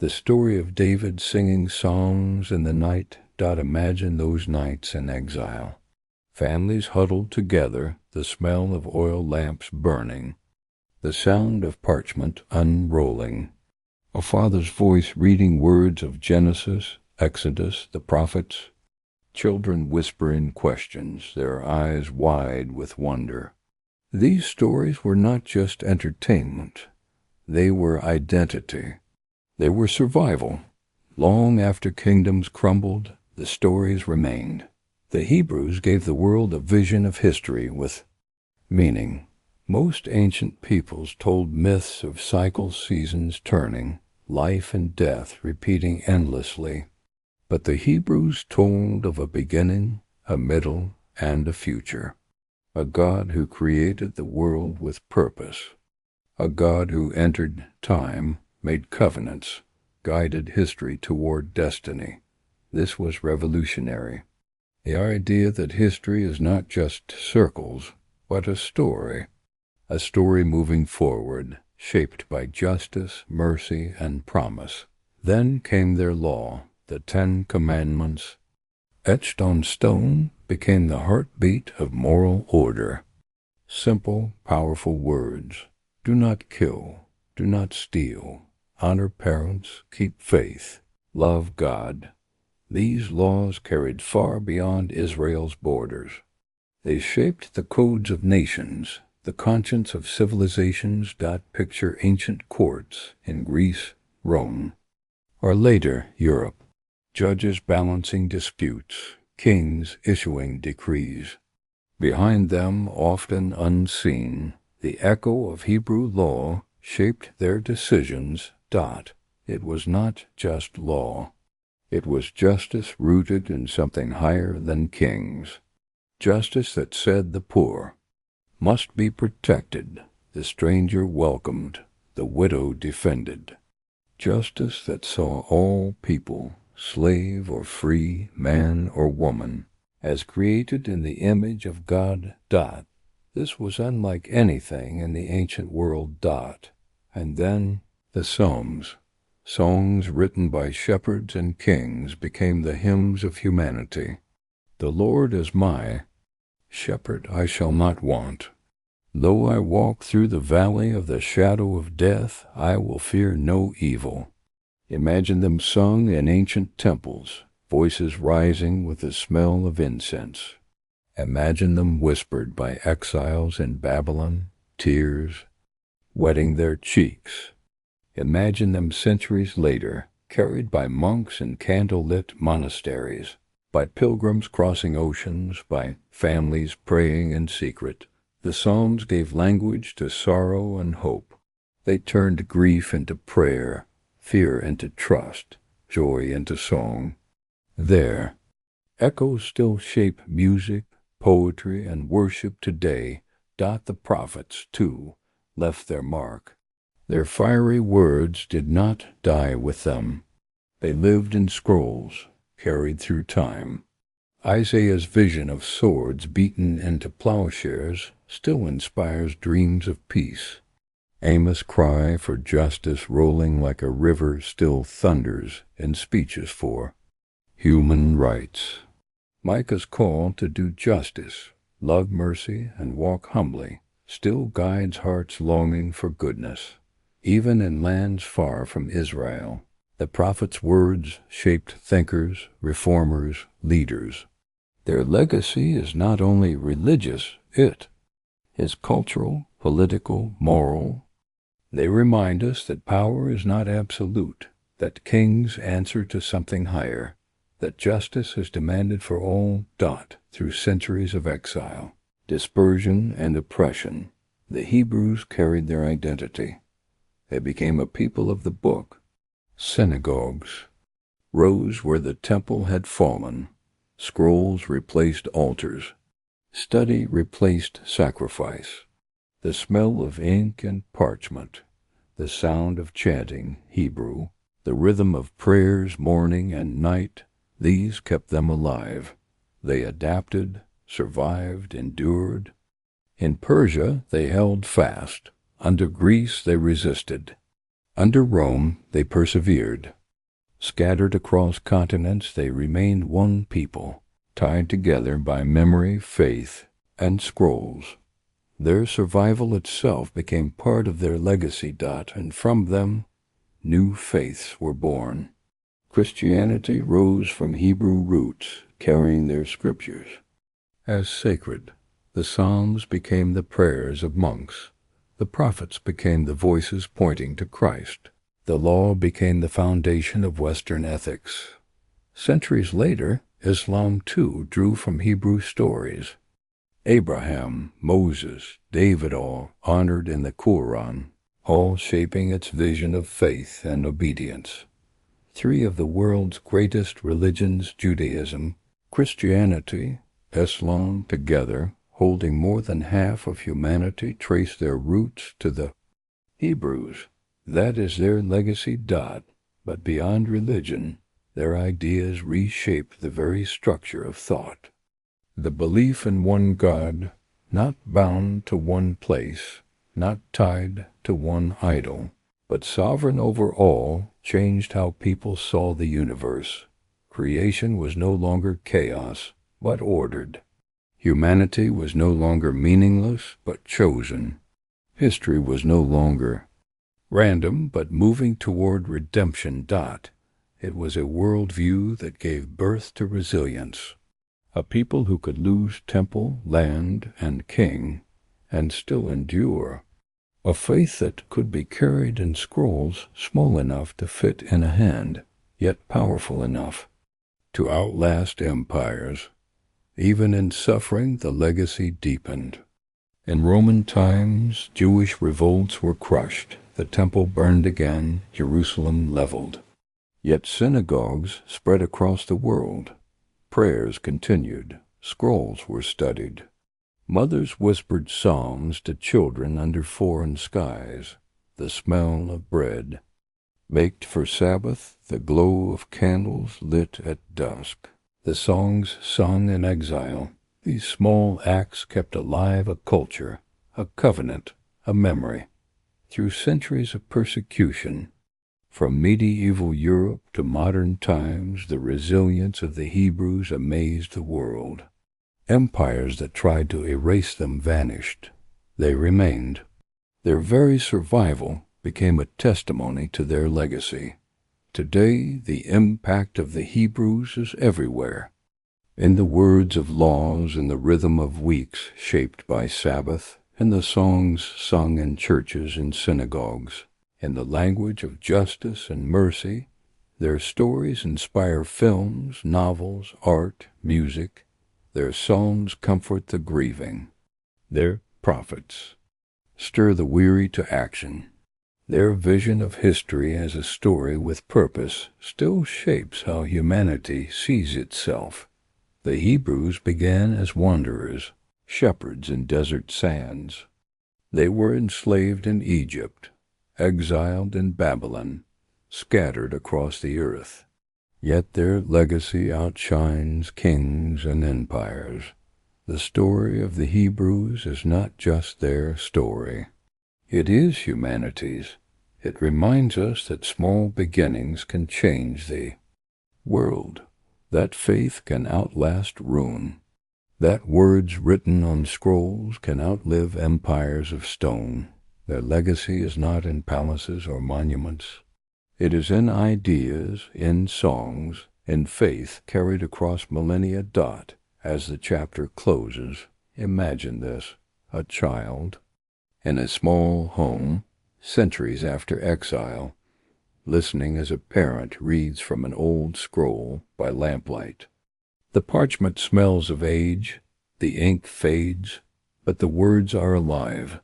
The story of David singing songs in the night. Imagine those nights in exile. Families huddled together, the smell of oil lamps burning, the sound of parchment unrolling, a father's voice reading words of Genesis, Exodus, the prophets, children whispering questions, their eyes wide with wonder. These stories were not just entertainment. They were identity. They were survival. Long after kingdoms crumbled, the stories remained. The Hebrews gave the world a vision of history with meaning. Most ancient peoples told myths of cycles, seasons turning, life and death repeating endlessly. But the Hebrews told of a beginning, a middle, and a future. A God who created the world with purpose. A God who entered time, made covenants, guided history toward destiny. This was revolutionary. The idea that history is not just circles, but a story moving forward, shaped by justice, mercy, and promise. Then came their law, the 10 Commandments, etched on stone, became the heartbeat of moral order. Simple, powerful words. Do not kill. Do not steal. Honor parents. Keep faith. Love God. These laws carried far beyond Israel's borders. They shaped the codes of nations, the conscience of civilizations. Picture ancient courts in Greece, Rome, or later Europe. Judges balancing disputes, kings issuing decrees. Behind them, often unseen, the echo of Hebrew law shaped their decisions. It was not just law. It was justice rooted in something higher than kings. Justice that said the poor must be protected, the stranger welcomed, the widow defended. Justice that saw all people, slave or free, man or woman, as created in the image of God. This was unlike anything in the ancient world. And then the Psalms. Songs written by shepherds and kings became the hymns of humanity. The Lord is my shepherd, I shall not want. Though I walk through the valley of the shadow of death, I will fear no evil. Imagine them sung in ancient temples, voices rising with the smell of incense. Imagine them whispered by exiles in Babylon, tears wetting their cheeks. Imagine them centuries later, carried by monks in candle-lit monasteries, by pilgrims crossing oceans, by families praying in secret. The Psalms gave language to sorrow and hope. They turned grief into prayer, fear into trust, joy into song. There, echoes still shape music, poetry, and worship today. The prophets, too, left their mark. Their fiery words did not die with them. They lived in scrolls, carried through time. Isaiah's vision of swords beaten into plowshares still inspires dreams of peace. Amos' cry for justice rolling like a river still thunders in speeches for human rights. Micah's call to do justice, love mercy, and walk humbly still guides hearts longing for goodness. Even in lands far from Israel, the prophet's words shaped thinkers, reformers, leaders. Their legacy is not only religious, it is cultural, political, moral. They remind us that power is not absolute, that kings answer to something higher, that justice is demanded for all. Through centuries of exile, dispersion, and oppression, the Hebrews carried their identity. They became a people of the book. Synagogues rose where the temple had fallen. Scrolls replaced altars. Study replaced sacrifice. The smell of ink and parchment, the sound of chanting Hebrew, the rhythm of prayers morning and night, these kept them alive. They adapted, survived, endured. In Persia they held fast. Under Greece they resisted. Under Rome they persevered. Scattered across continents they remained one people, tied together by memory, faith, and scrolls. Their survival itself became part of their legacy. And from them, new faiths were born. Christianity rose from Hebrew roots, carrying their scriptures as sacred. The Psalms became the prayers of monks. The prophets became the voices pointing to Christ. The law became the foundation of Western ethics. Centuries later, Islam too drew from Hebrew stories. Abraham, Moses, David, all honored in the Quran, all shaping its vision of faith and obedience. Three of the world's greatest religions, Judaism, Christianity, Eslan together, holding more than half of humanity, trace their roots to the Hebrews. That is their legacy. But beyond religion, their ideas reshape the very structure of thought. The belief in one God, not bound to one place, not tied to one idol, but sovereign over all, changed how people saw the universe. Creation was no longer chaos, but ordered. Humanity was no longer meaningless, but chosen. History was no longer random, but moving toward redemption. It was a worldview that gave birth to resilience. A people who could lose temple, land, and king, and still endure. A faith that could be carried in scrolls small enough to fit in a hand, yet powerful enough to outlast empires. Even in suffering, the legacy deepened. In Roman times, Jewish revolts were crushed. The temple burned again, Jerusalem leveled. Yet synagogues spread across the world. Prayers continued. Scrolls were studied. Mothers whispered psalms to children under foreign skies. The smell of bread baked for Sabbath, the glow of candles lit at dusk, the songs sung in exile. These small acts kept alive a culture, a covenant, a memory. Through centuries of persecution, from medieval Europe to modern times, the resilience of the Hebrews amazed the world. Empires that tried to erase them vanished. They remained. Their very survival became a testimony to their legacy. Today, the impact of the Hebrews is everywhere. In the words of laws, in the rhythm of weeks shaped by Sabbath, in the songs sung in churches and synagogues, in the language of justice and mercy, their stories inspire films, novels, art, music. Their songs comfort the grieving. Their prophets stir the weary to action. Their vision of history as a story with purpose still shapes how humanity sees itself. The Hebrews began as wanderers, shepherds in desert sands. They were enslaved in Egypt, exiled in Babylon, scattered across the earth. Yet their legacy outshines kings and empires. The story of the Hebrews is not just their story. It is humanity's. It reminds us that small beginnings can change the world, that faith can outlast ruin, that words written on scrolls can outlive empires of stone. Their legacy is not in palaces or monuments. It is in ideas, in songs, in faith carried across millennia. As the chapter closes, imagine this: a child in a small home, centuries after exile, listening as a parent reads from an old scroll by lamplight. The parchment smells of age, the ink fades, but the words are alive.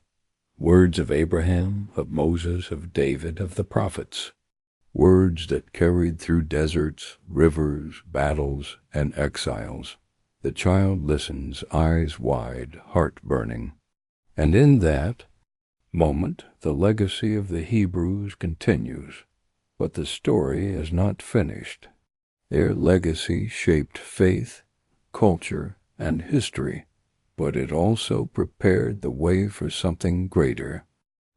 Words of Abraham, of Moses, of David, of the prophets. Words that carried through deserts, rivers, battles, and exiles. The child listens, eyes wide, heart burning. And in that moment, the legacy of the Hebrews continues. But the story is not finished. Their legacy shaped faith, culture, and history, but it also prepared the way for something greater.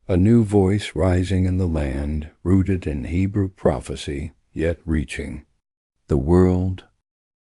A new voice rising in the land, rooted in Hebrew prophecy, yet reaching the world